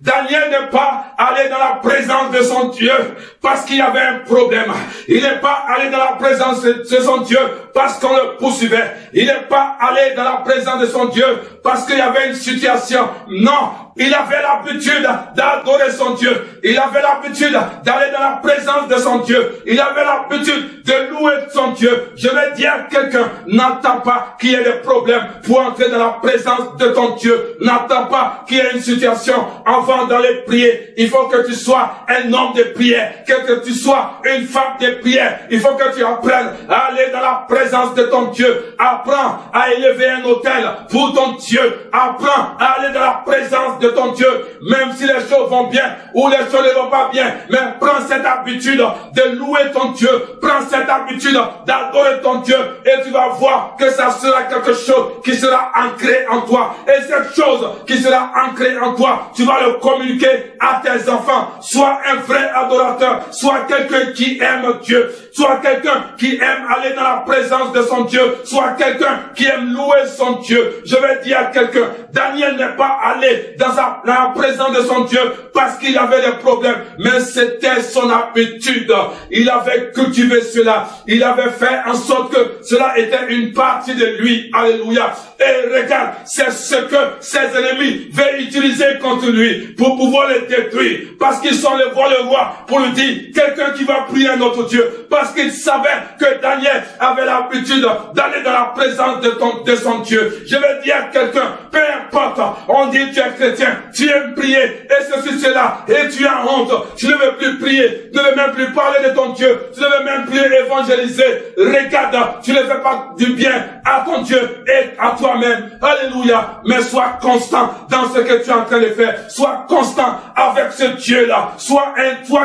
Daniel n'est pas allé dans la présence de son Dieu parce qu'il y avait un problème. Il n'est pas allé dans la présence de son Dieu parce qu'on le poursuivait. Il n'est pas allé dans la présence de son Dieu parce qu'il y avait une situation. Non, il avait l'habitude d'adorer son Dieu. Il avait l'habitude d'aller dans la présence de son Dieu. Il avait l'habitude de louer son Dieu. Je vais dire à quelqu'un, n'attends pas qu'il y ait des problèmes pour entrer dans la présence de ton Dieu. N'attends pas qu'il y ait une situation avant d'aller prier. Il faut que tu sois un homme de prière, que tu sois une femme de prière. Il faut que tu apprennes à aller dans la présence de ton Dieu. Apprends à élever un autel pour ton Dieu. Apprends à aller dans la présence de ton Dieu, même si les choses vont bien ou les choses ne vont pas bien. Mais prends cette habitude de louer ton Dieu. Prends cette habitude d'adorer ton Dieu et tu vas voir que ça sera quelque chose qui sera ancré en toi. Et cette chose qui sera ancrée en toi, tu vas le communiquer à tes enfants. Sois un vrai adorateur. Sois quelqu'un qui aime Dieu. Sois quelqu'un qui aime aller dans la présence de son Dieu. Sois quelqu'un qui aime louer son Dieu. Je vais dire à quelqu'un, Daniel n'est pas allé dans la présence de son Dieu parce qu'il avait des problèmes, mais c'était son habitude. Il avait cultivé cela. Il avait fait en sorte que cela était une partie de lui. Alléluia. Et regarde, c'est ce que ses ennemis veulent utiliser contre lui pour pouvoir le détruire. Parce qu'ils sont le roi pour lui dire, quelqu'un qui va prier à notre Dieu. Parce qu'ils savaient que Daniel avait l'habitude d'aller dans la présence de son Dieu. Je vais dire à quelqu'un, peu importe, on dit tu es chrétien, tu aimes prier, et ceci, cela, et tu as honte, tu ne veux plus prier, tu ne veux même plus parler de ton Dieu, tu ne veux même plus évangéliser. Regarde, tu ne fais pas du bien à ton Dieu et à toi-même. Alléluia. Mais sois constant dans ce que tu es en train de faire. Sois constant avec ce Dieu-là. Sois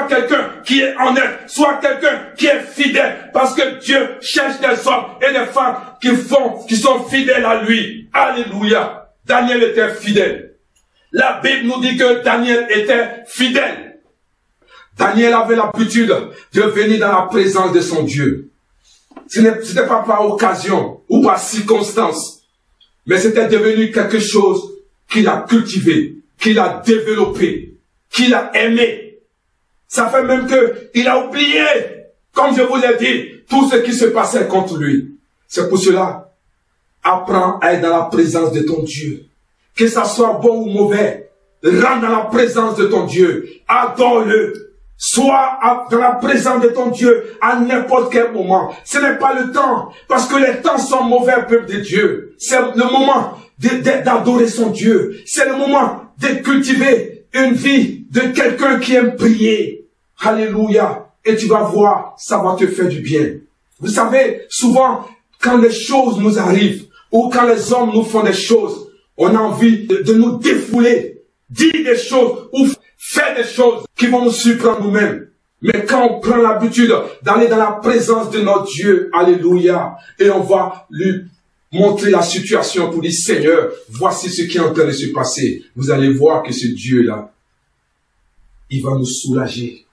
quelqu'un qui est honnête. Sois quelqu'un qui est fidèle. Parce que Dieu cherche des hommes et des femmes qui sont fidèles à lui. Alléluia. Daniel était fidèle. La Bible nous dit que Daniel était fidèle. Daniel avait l'habitude de venir dans la présence de son Dieu. Ce n'était pas par occasion ou par circonstance, mais c'était devenu quelque chose qu'il a cultivé, qu'il a développé, qu'il a aimé. Ça fait même qu'il a oublié, comme je vous l'ai dit, tout ce qui se passait contre lui. C'est pour cela, apprends à être dans la présence de ton Dieu. Que ça soit bon ou mauvais, rentre dans la présence de ton Dieu, adore-le. Sois dans la présence de ton Dieu à n'importe quel moment. Ce n'est pas le temps, parce que les temps sont mauvais, peuple de Dieu. C'est le moment d'adorer son Dieu. C'est le moment de cultiver une vie de quelqu'un qui aime prier. Alléluia. Et tu vas voir, ça va te faire du bien. Vous savez, souvent, quand les choses nous arrivent, ou quand les hommes nous font des choses, on a envie de nous défouler, dire des choses, ou faire des choses qui vont nous surprendre nous-mêmes. Mais quand on prend l'habitude d'aller dans la présence de notre Dieu, alléluia, et on va lui montrer la situation pour dire, Seigneur, voici ce qui est en train de se passer. Vous allez voir que ce Dieu-là, il va nous soulager,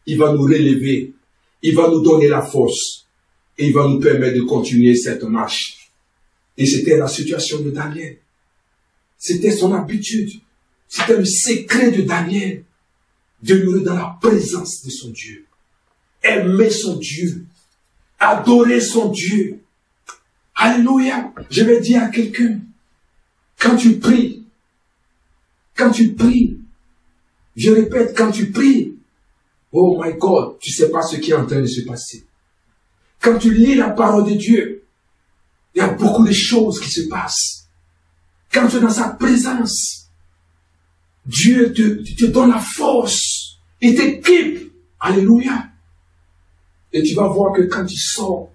il va nous relever, il va nous donner la force, et il va nous permettre de continuer cette marche. Et c'était la situation de Daniel. C'était son habitude. C'était le secret de Daniel. Demeurer dans la présence de son Dieu. Aimer son Dieu. Adorer son Dieu. Alléluia. Je vais dire à quelqu'un, quand tu pries, je répète, quand tu pries, oh my God, tu sais pas ce qui est en train de se passer. Quand tu lis la parole de Dieu, il y a beaucoup de choses qui se passent. Quand tu es dans sa présence, Dieu te donne la force et t'équipe. Alléluia. Et tu vas voir que quand tu sors,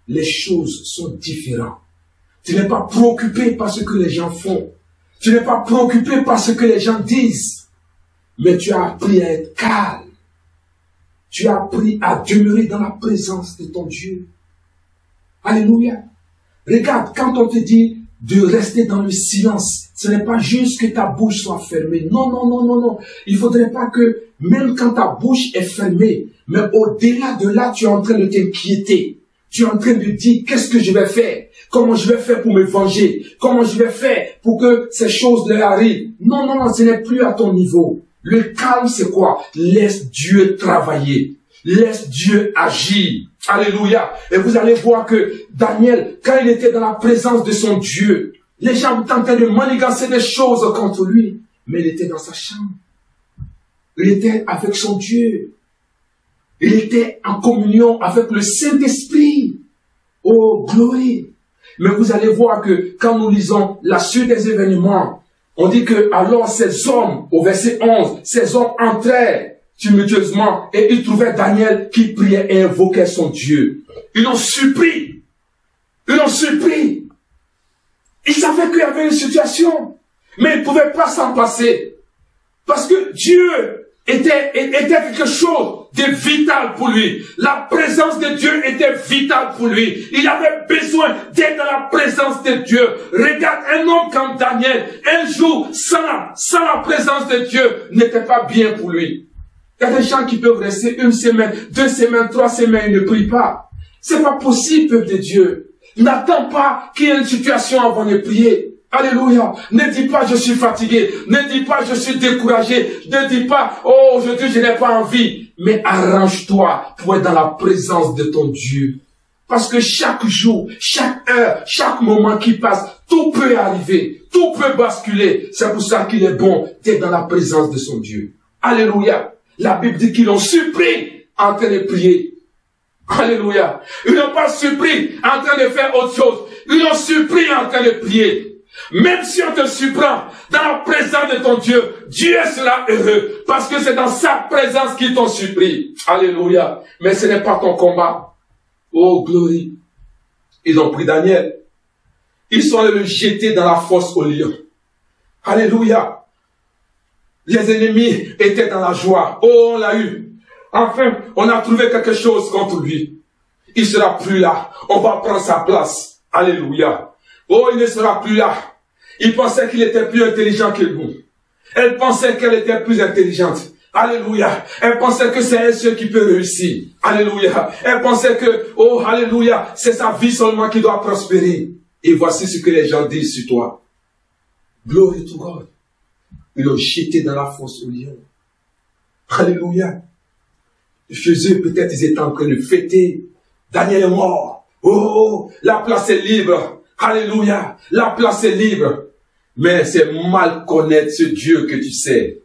les choses sont différentes. Tu n'es pas préoccupé par ce que les gens font. Tu n'es pas préoccupé par ce que les gens disent. Mais tu as appris à être calme. Tu as appris à demeurer dans la présence de ton Dieu. Alléluia. Regarde, quand on te dit de rester dans le silence, ce n'est pas juste que ta bouche soit fermée. Non, non, non, non, non. Il ne faudrait pas que, même quand ta bouche est fermée, mais au-delà de là, tu es en train de t'inquiéter. Tu es en train de dire, qu'est-ce que je vais faire? Comment je vais faire pour me venger? Comment je vais faire pour que ces choses leur arrivent? Non, non, non, ce n'est plus à ton niveau. Le calme, c'est quoi? Laisse Dieu travailler. Laisse Dieu agir. Alléluia. Et vous allez voir que Daniel, quand il était dans la présence de son Dieu, les gens tentaient de manigancer des choses contre lui. Mais il était dans sa chambre. Il était avec son Dieu. Il était en communion avec le Saint-Esprit. Oh, gloire. Mais vous allez voir que quand nous lisons la suite des événements, on dit que alors ces hommes, au verset 11, ces hommes entrèrent tumultueusement et ils trouvaient Daniel qui priait et invoquait son Dieu. Ils l'ont surpris. Ils l'ont surpris. Ils savaient qu'il y avait une situation, mais ils ne pouvaient pas s'en passer. Parce que Dieu était quelque chose de vital pour lui. La présence de Dieu était vitale pour lui. Il avait besoin d'être dans la présence de Dieu. Regarde, un homme comme Daniel, un jour, sans la présence de Dieu, n'était pas bien pour lui. Il y a des gens qui peuvent rester 1 semaine, 2 semaines, 3 semaines, ils ne prient pas. C'est pas possible, peuple de Dieu. N'attends pas qu'il y ait une situation avant de prier. Alléluia. Ne dis pas je suis fatigué. Ne dis pas je suis découragé. Ne dis pas oh aujourd'hui je n'ai pas envie. Mais arrange-toi pour être dans la présence de ton Dieu. Parce que chaque jour, chaque heure, chaque moment qui passe, tout peut arriver. Tout peut basculer. C'est pour ça qu'il est bon d'être dans la présence de son Dieu. Alléluia. La Bible dit qu'ils l'ont surpris en train de prier. Alléluia. Ils n'ont pas surpris en train de faire autre chose. Ils l'ont surpris en train de prier. Même si on te surprend dans la présence de ton Dieu, Dieu sera heureux parce que c'est dans sa présence qu'ils t'ont surpris. Alléluia. Mais ce n'est pas ton combat. Oh, gloire. Ils ont pris Daniel. Ils sont allés le jeter dans la fosse aux lions. Alléluia. Les ennemis étaient dans la joie. Oh, on l'a eu. Enfin, on a trouvé quelque chose contre lui. Il ne sera plus là. On va prendre sa place. Alléluia. Oh, il ne sera plus là. Il pensait qu'il était plus intelligent que nous. Elle pensait qu'elle était plus intelligente. Alléluia. Elle pensait que c'est elle seule qui peut réussir. Alléluia. Elle pensait que, oh, alléluia, c'est sa vie seulement qui doit prospérer. Et voici ce que les gens disent sur toi. Glory to God. Ils l'ont jeté dans la fosse aux lions. Alléluia. Chez eux, peut-être ils étaient en train de fêter. Daniel est mort. Oh, la place est libre. Alléluia. La place est libre. Mais c'est mal connaître ce Dieu que tu sais.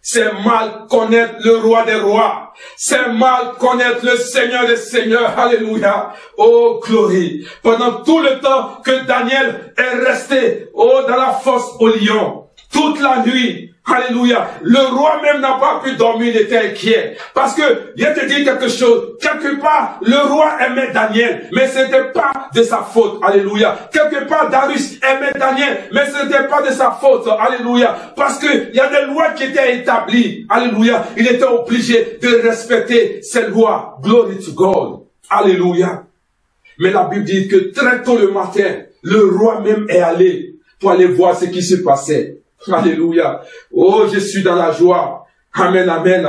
C'est mal connaître le roi des rois. C'est mal connaître le Seigneur des seigneurs. Alléluia. Oh, glory. Pendant tout le temps que Daniel est resté, oh, dans la fosse aux lions, toute la nuit, alléluia, le roi même n'a pas pu dormir, il était inquiet. Parce que, je te dis quelque chose, quelque part, le roi aimait Daniel, mais ce n'était pas de sa faute, alléluia. Quelque part, Darius aimait Daniel, mais ce n'était pas de sa faute, alléluia. Parce que, il y a des lois qui étaient établies, alléluia. Il était obligé de respecter ces lois. Glory to God, alléluia. Mais la Bible dit que très tôt le matin, le roi même est allé pour aller voir ce qui se passait. Alléluia. Oh, je suis dans la joie. Amen, amen.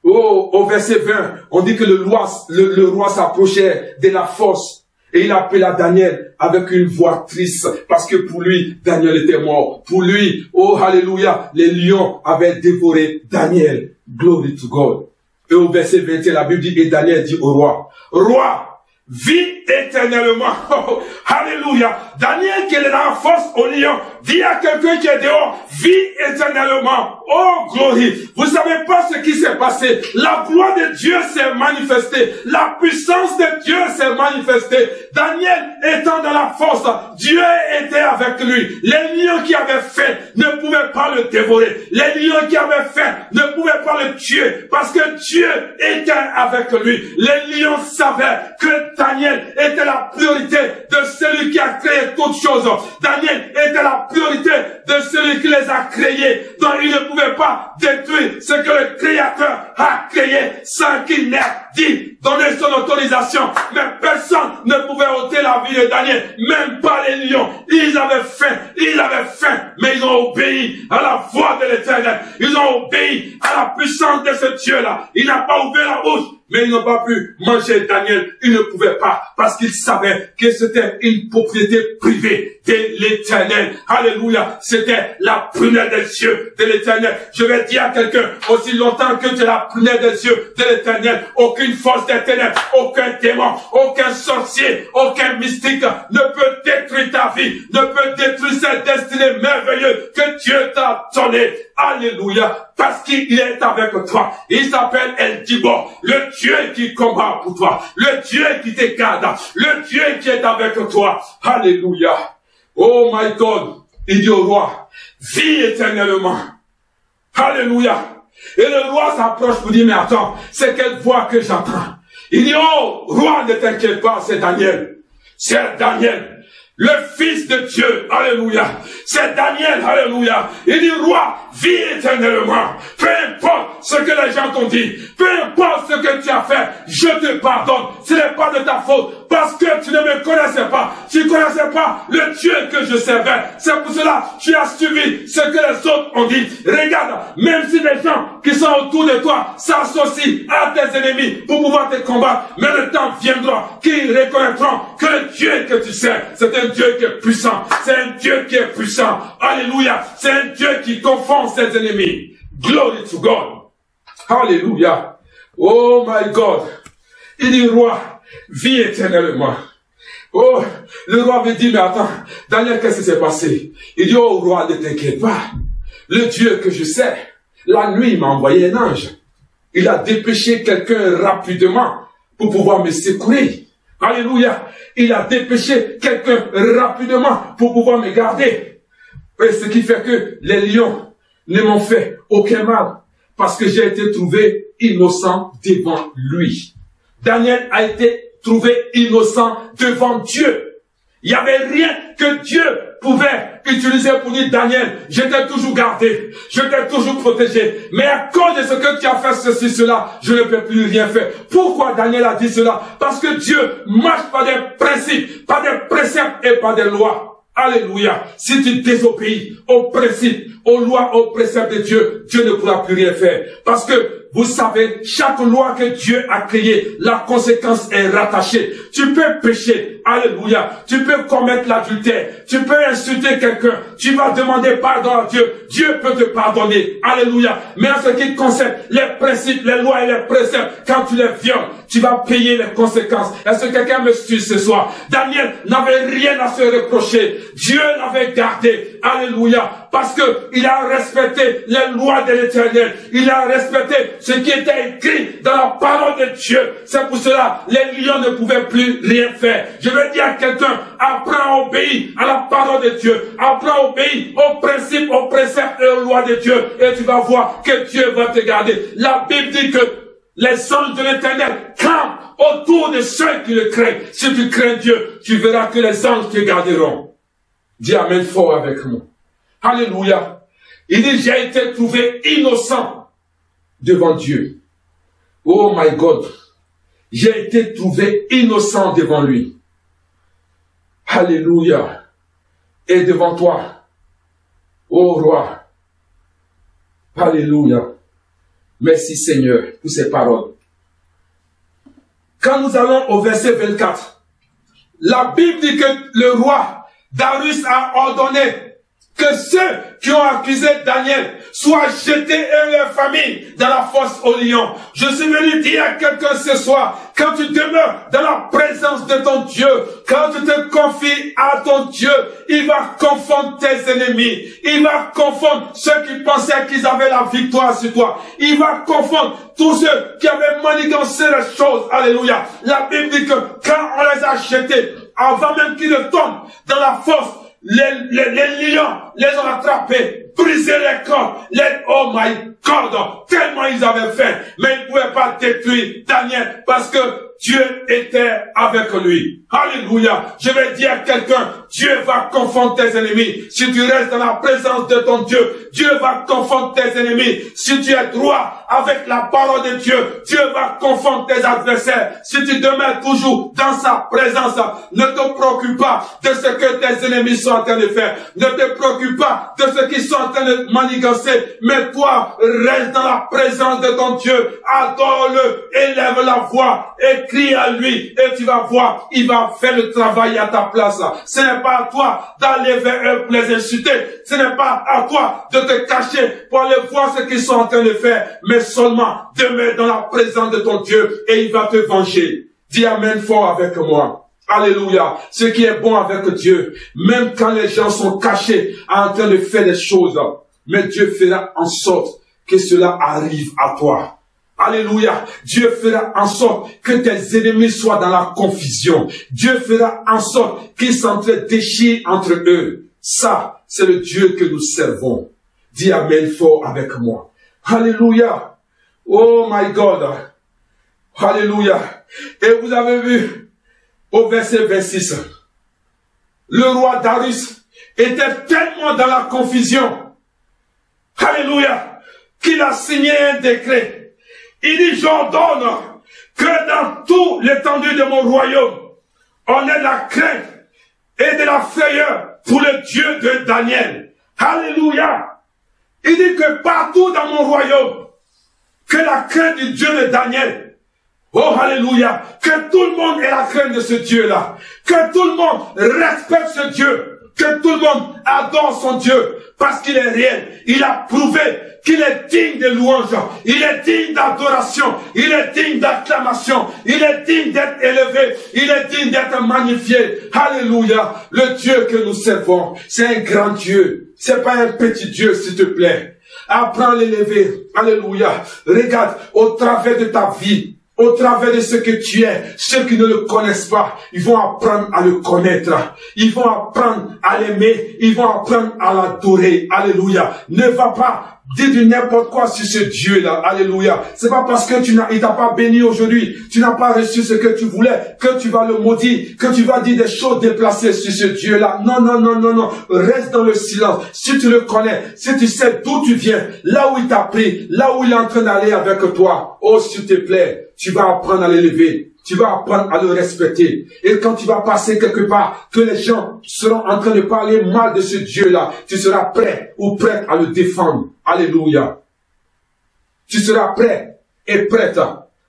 Oh, au verset 20, on dit que le roi s'approchait de la fosse et il appela Daniel avec une voix triste parce que pour lui, Daniel était mort. Pour lui, oh, alléluia, les lions avaient dévoré Daniel. Glory to God. Et au verset 21, la Bible dit, et Daniel dit au roi, roi, vis éternellement. Oh, alléluia. Daniel qui est dans la fosse au lion dit à quelqu'un qui est dehors, vis éternellement. Oh, glory. Vous savez pas ce qui s'est passé. La gloire de Dieu s'est manifestée. La puissance de Dieu s'est manifestée. Daniel étant dans la fosse, Dieu était avec lui. Les lions qui avaient faim ne pouvaient pas le dévorer. Les lions qui avaient faim ne pouvaient pas le tuer parce que Dieu était avec lui. Les lions savaient que Daniel était la priorité de celui qui a créé toutes choses. Daniel était la priorité de celui qui les a créés. Donc il ne pouvait pas détruire ce que le Créateur a créé sans qu'il n'ait dit, donné son autorisation. Mais personne ne pouvait ôter la vie de Daniel, même pas les lions. Ils avaient faim, mais ils ont obéi à la voix de l'Éternel. Ils ont obéi à la puissance de ce Dieu-là. Il n'a pas ouvert la bouche, mais ils n'ont pas pu manger Daniel. Ils ne pouvaient pas, parce qu'ils savaient que c'était une propriété privée de l'Éternel. Alléluia. C'était la prunelle des yeux de l'Éternel. Je vais dire à quelqu'un, aussi longtemps que tu es la prunelle des yeux de l'Éternel, aucune force des ténèbres, aucun démon, aucun sorcier, aucun mystique ne peut détruire ta vie, ne peut détruire cette destinée merveilleuse que Dieu t'a donnée. Alléluia, parce qu'il est avec toi. Il s'appelle El Gibor, le Dieu qui combat pour toi, le Dieu qui te garde, le Dieu qui est avec toi. Alléluia. Oh my God, il dit au roi, vis éternellement. Alléluia. Et le roi s'approche pour dire, mais attends, c'est quelle voix que j'entends? Il dit, oh, roi, ne t'inquiète pas, c'est Daniel. C'est Daniel, le Fils de Dieu. Alléluia. C'est Daniel. Alléluia. Il dit, roi, vis éternellement. Peu importe ce que les gens t'ont dit, peu importe ce que tu as fait, je te pardonne. Ce n'est pas de ta faute, parce que tu ne me connaissais pas. Tu ne connaissais pas le Dieu que je servais. C'est pour cela que tu as suivi ce que les autres ont dit. Regarde, même si les gens qui sont autour de toi s'associent à tes ennemis pour pouvoir te combattre, mais le temps viendra qu'ils reconnaîtront que le Dieu que tu sers, c'est un Dieu qui est puissant. C'est un Dieu qui est puissant. Alléluia. C'est un Dieu qui confond ses ennemis. Glory to God. Alléluia. Oh my God. Il dit, roi, vis éternellement. Oh, le roi me dit, mais attends, Daniel, qu'est-ce qui s'est passé? Il dit, oh roi, ne t'inquiète pas. Le Dieu que je sais, la nuit, il m'a envoyé un ange. Il a dépêché quelqu'un rapidement pour pouvoir me secourir. Alléluia. Il a dépêché quelqu'un rapidement pour pouvoir me garder. Et ce qui fait que les lions ne m'ont fait aucun mal, parce que j'ai été trouvé innocent devant lui. Daniel a été trouvé innocent devant Dieu. Il n'y avait rien que Dieu pouvait utiliser pour dire, Daniel, je t'ai toujours gardé, je t'ai toujours protégé, mais à cause de ce que tu as fait ceci, cela, je ne peux plus rien faire. Pourquoi Daniel a dit cela? Parce que Dieu marche par des principes, par des préceptes et par des lois. Alléluia. Si tu désobéis aux principes, aux lois, aux préceptes de Dieu, Dieu ne pourra plus rien faire. Parce que vous savez, chaque loi que Dieu a créée, la conséquence est rattachée. Tu peux pécher, alléluia. Tu peux commettre l'adultère. Tu peux insulter quelqu'un. Tu vas demander pardon à Dieu. Dieu peut te pardonner, alléluia. Mais en ce qui concerne les principes, les lois et les préceptes, quand tu les violes, tu vas payer les conséquences. Est-ce que quelqu'un me suit ce soir? Daniel n'avait rien à se reprocher. Dieu l'avait gardé, alléluia. Parce que il a respecté les lois de l'Éternel. Il a respecté ce qui était écrit dans la parole de Dieu. C'est pour cela les lions ne pouvaient plus rien faire. Je veux dire à quelqu'un, apprends à obéir à la parole de Dieu. Apprends à obéir aux principes, aux préceptes et aux lois de Dieu. Et tu vas voir que Dieu va te garder. La Bible dit que les anges de l'Éternel campent autour de ceux qui le craignent. Si tu crains Dieu, tu verras que les anges te garderont. Dis amen fort avec moi. Alléluia. Il dit, j'ai été trouvé innocent devant Dieu. Oh my God. J'ai été trouvé innocent devant lui. Alléluia. Et devant toi, ô roi. Alléluia. Merci Seigneur pour ces paroles. Quand nous allons au verset 24, la Bible dit que le roi Darius a ordonné que ceux qui ont accusé Daniel soient jetés et leur famille dans la fosse aux lions. Je suis venu dire à quelqu'un ce soir, quand tu demeures dans la présence de ton Dieu, quand tu te confies à ton Dieu, il va confondre tes ennemis. Il va confondre ceux qui pensaient qu'ils avaient la victoire sur toi. Il va confondre tous ceux qui avaient manigancé les choses. Alléluia. La Bible dit que quand on les a jetés, avant même qu'ils ne tombent dans la fosse, les lions les ont attrapés, brisé les corps, oh my God, tellement ils avaient faim, mais ils ne pouvaient pas détruire Daniel parce que Dieu était avec lui. Alléluia. Je vais dire à quelqu'un, Dieu va confondre tes ennemis. Si tu restes dans la présence de ton Dieu, Dieu va confondre tes ennemis. Si tu es droit avec la parole de Dieu, Dieu va confondre tes adversaires. Si tu demeures toujours dans sa présence, ne te préoccupe pas de ce que tes ennemis sont en train de faire. Ne te préoccupe pas de ce qu'ils sont en train de manigancer. Mais toi, reste dans la présence de ton Dieu. Adore-le, élève la voix et crie à lui et tu vas voir, il va faire le travail à ta place. Ce n'est pas à toi d'aller vers eux pour les insulter. Ce n'est pas à toi de te cacher pour aller voir ce qu'ils sont en train de faire, mais seulement demeure dans la présence de ton Dieu et il va te venger. Dis amen fort avec moi. Alléluia. Ce qui est bon avec Dieu, même quand les gens sont cachés en train de faire des choses, mais Dieu fera en sorte que cela arrive à toi. Alléluia. Dieu fera en sorte que tes ennemis soient dans la confusion. Dieu fera en sorte qu'ils s'entre-déchirent entre eux. Ça, c'est le Dieu que nous servons. Dis amen fort avec moi. Alléluia. Oh my God. Alléluia. Et vous avez vu au verset 26, le roi Darius était tellement dans la confusion. Alléluia. Qu'il a signé un décret. Il dit, j'ordonne que dans tout l'étendue de mon royaume, on ait de la crainte et de la frayeur pour le Dieu de Daniel. Alléluia. Il dit que partout dans mon royaume, que la crainte du Dieu de Daniel, oh alléluia, que tout le monde ait la crainte de ce Dieu-là, que tout le monde respecte ce Dieu, que tout le monde adore son Dieu, parce qu'il est réel. Il a prouvé qu'il est digne de louange, il est digne d'adoration, il est digne d'acclamation, il est digne d'être élevé, il est digne d'être magnifié. Alléluia. Le Dieu que nous servons, c'est un grand Dieu. C'est pas un petit Dieu, s'il te plaît. Apprends à l'élever. Alléluia. Regarde, au travers de ta vie, au travers de ce que tu es, ceux qui ne le connaissent pas, ils vont apprendre à le connaître. Ils vont apprendre à l'aimer. Ils vont apprendre à l'adorer. Alléluia. Ne va pas dire du n'importe quoi sur ce Dieu-là. Alléluia. C'est pas parce que il t'a pas béni aujourd'hui, tu n'as pas reçu ce que tu voulais, que tu vas le maudire, que tu vas dire des choses déplacées sur ce Dieu-là. Non, non, non, non, non. Reste dans le silence. Si tu le connais, si tu sais d'où tu viens, là où il t'a pris, là où il est en train d'aller avec toi, oh, s'il te plaît, tu vas apprendre à l'élever. Tu vas apprendre à le respecter. Et quand tu vas passer quelque part, que les gens seront en train de parler mal de ce Dieu-là, tu seras prêt ou prête à le défendre. Alléluia. Tu seras prêt et prête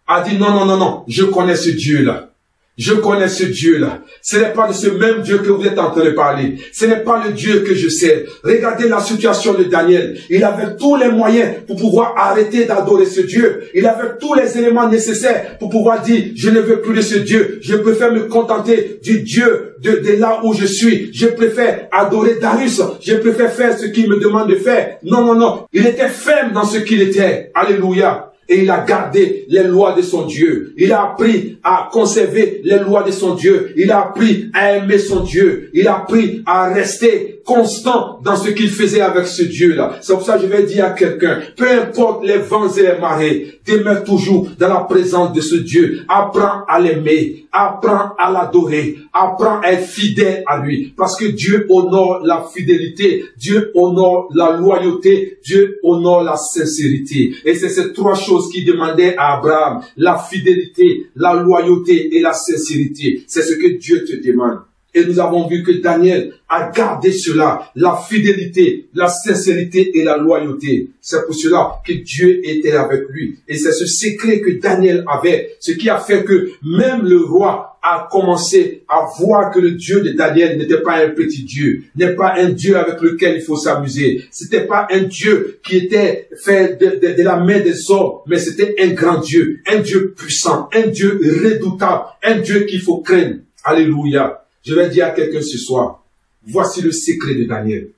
à dire non, non, non, non, je connais ce Dieu-là. Je connais ce Dieu-là. Ce n'est pas de ce même Dieu que vous êtes en train de parler. Ce n'est pas le Dieu que je sais. Regardez la situation de Daniel. Il avait tous les moyens pour pouvoir arrêter d'adorer ce Dieu. Il avait tous les éléments nécessaires pour pouvoir dire, je ne veux plus de ce Dieu. Je préfère me contenter du Dieu de là où je suis. Je préfère adorer Darius. Je préfère faire ce qu'il me demande de faire. Non, non, non. Il était ferme dans ce qu'il était. Alléluia. Et il a gardé les lois de son Dieu. Il a appris à conserver les lois de son Dieu. Il a appris à aimer son Dieu. Il a appris à rester constant dans ce qu'il faisait avec ce Dieu-là. C'est pour ça que je vais dire à quelqu'un, peu importe les vents et les marées, demeure toujours dans la présence de ce Dieu. Apprends à l'aimer. Apprends à l'adorer. Apprends à être fidèle à lui. Parce que Dieu honore la fidélité. Dieu honore la loyauté. Dieu honore la sincérité. Et c'est ces trois choses qu'il demandait à Abraham. La fidélité, la loyauté et la sincérité. C'est ce que Dieu te demande. Et nous avons vu que Daniel a gardé cela, la fidélité, la sincérité et la loyauté. C'est pour cela que Dieu était avec lui. Et c'est ce secret que Daniel avait, ce qui a fait que même le roi a commencé à voir que le Dieu de Daniel n'était pas un petit Dieu, n'est pas un Dieu avec lequel il faut s'amuser. C'était pas un Dieu qui était fait de la main des hommes, mais c'était un grand Dieu, un Dieu puissant, un Dieu redoutable, un Dieu qu'il faut craindre. Alléluia. Je vais dire à quelqu'un ce soir, voici le secret de Daniel.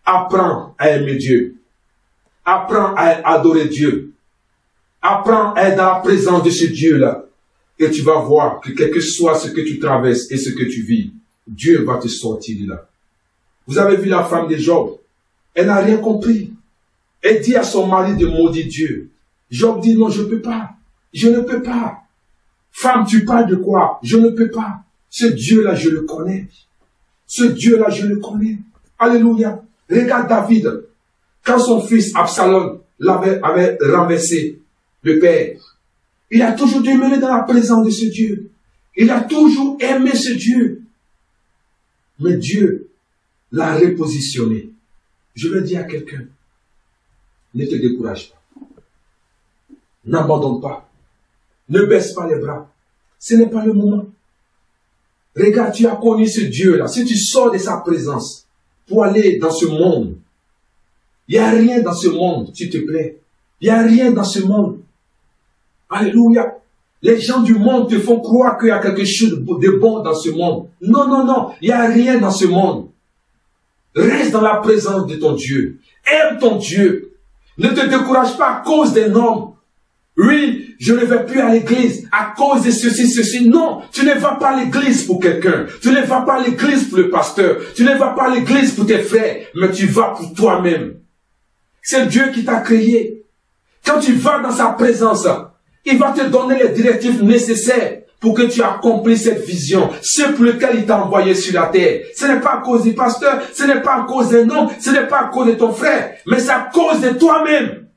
Apprends à aimer Dieu. Apprends à adorer Dieu. Apprends à être dans la présence de ce Dieu-là. Et tu vas voir que quel que soit ce que tu traverses et ce que tu vis, Dieu va te sortir de là. Vous avez vu la femme de Job. Elle n'a rien compris. Elle dit à son mari de maudire Dieu. Job dit non, je ne peux pas. Je ne peux pas. Femme, tu parles de quoi? Je ne peux pas. Ce Dieu-là, je le connais. Ce Dieu-là, je le connais. Alléluia. Regarde David. Quand son fils Absalom avait renversé le père, il a toujours demeuré dans la présence de ce Dieu. Il a toujours aimé ce Dieu. Mais Dieu l'a repositionné. Je vais dire à quelqu'un, ne te décourage pas. N'abandonne pas. Ne baisse pas les bras. Ce n'est pas le moment. Regarde, tu as connu ce Dieu-là. Si tu sors de sa présence pour aller dans ce monde, il n'y a rien dans ce monde, s'il te plaît. Il n'y a rien dans ce monde. Alléluia. Les gens du monde te font croire qu'il y a quelque chose de bon dans ce monde. Non, non, non. Il n'y a rien dans ce monde. Reste dans la présence de ton Dieu. Aime ton Dieu. Ne te décourage pas à cause des normes. Oui, je ne vais plus à l'église à cause de ceci, ceci. Non, tu ne vas pas à l'église pour quelqu'un. Tu ne vas pas à l'église pour le pasteur. Tu ne vas pas à l'église pour tes frères. Mais tu vas pour toi-même. C'est Dieu qui t'a créé. Quand tu vas dans sa présence, il va te donner les directives nécessaires pour que tu accomplisses cette vision. Ce pour lequel il t'a envoyé sur la terre. Ce n'est pas à cause du pasteur, ce n'est pas à cause d'un homme, ce n'est pas à cause de ton frère, mais c'est à cause de toi-même.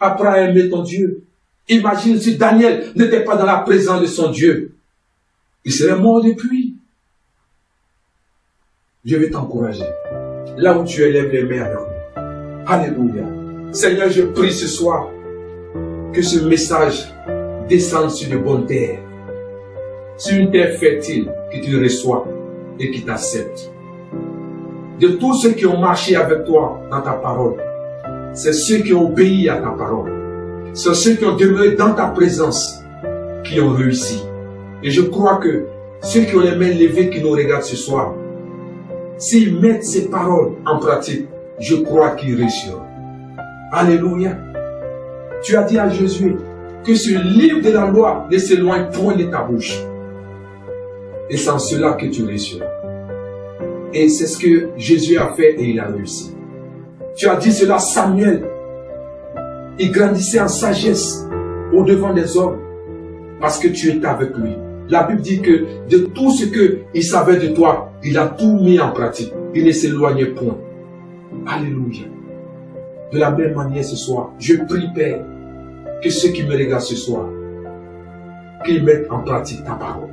Apprends à aimer ton Dieu. Imagine si Daniel n'était pas dans la présence de son Dieu. Il serait mort depuis. Je vais t'encourager. Là où tu es, lève les mains avec moi. Alléluia. Seigneur, je prie ce soir que ce message descende sur de bonnes terres. Sur une terre fertile que tu reçois et qui t'accepte. De tous ceux qui ont marché avec toi dans ta parole, c'est ceux qui ont obéi à ta parole. C'est ceux qui ont demeuré dans ta présence qui ont réussi. Et je crois que ceux qui ont les mains levées qui nous regardent ce soir, s'ils mettent ces paroles en pratique, je crois qu'ils réussiront. Alléluia. Tu as dit à Jésus que ce livre de la loi ne s'éloigne point de ta bouche. Et c'est en cela que tu réussiras. Et c'est ce que Jésus a fait et il a réussi. Tu as dit cela à Samuel. Il grandissait en sagesse au-devant des hommes parce que tu étais avec lui. La Bible dit que de tout ce qu'il savait de toi, il a tout mis en pratique. Il ne s'éloignait point. Alléluia. De la même manière ce soir, je prie, Père, que ceux qui me regardent ce soir, qu'ils mettent en pratique ta parole,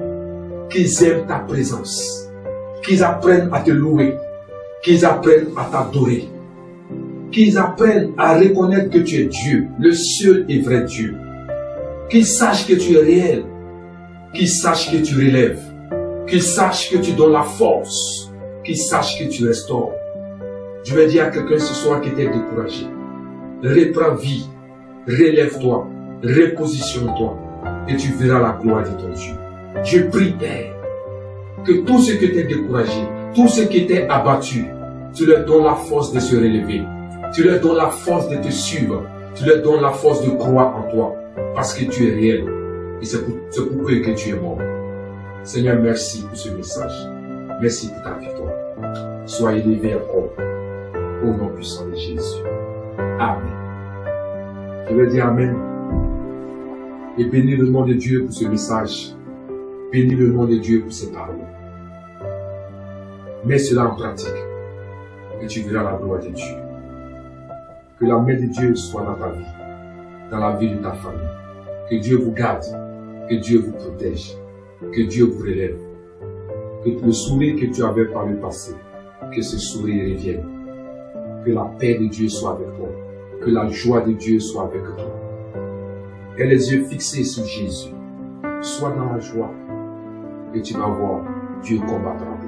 qu'ils aiment ta présence, qu'ils apprennent à te louer, qu'ils apprennent à t'adorer, qu'ils apprennent à reconnaître que tu es Dieu, le seul et vrai Dieu, qu'ils sachent que tu es réel, qu'ils sachent que tu relèves, qu'ils sachent que tu donnes la force, qu'ils sachent que tu restaures. Je vais dire à quelqu'un ce soir qui était découragé, reprends vie, relève-toi, repositionne-toi et tu verras la gloire de ton Dieu. Je prie, Père, que tous ceux qui étaient découragés, tous ceux qui étaient abattus, tu leur donnes la force de se relever, tu leur donnes la force de te suivre, tu leur donnes la force de croire en toi parce que tu es réel et c'est pour eux que tu es mort. Seigneur, merci pour ce message. Merci pour ta victoire. Sois élevé encore. Au nom puissant de Jésus. Amen. Je vais dire Amen. Et bénis le nom de Dieu pour ce message. Bénis le nom de Dieu pour ces paroles. Mets cela en pratique. Et tu verras la gloire de Dieu. Que la main de Dieu soit dans ta vie. Dans la vie de ta famille. Que Dieu vous garde. Que Dieu vous protège. Que Dieu vous relève. Que le sourire que tu avais par le passé, que ce sourire revienne. Que la paix de Dieu soit avec toi. Que la joie de Dieu soit avec toi. Et les yeux fixés sur Jésus. Sois dans la joie. Et tu vas voir, Dieu combattra.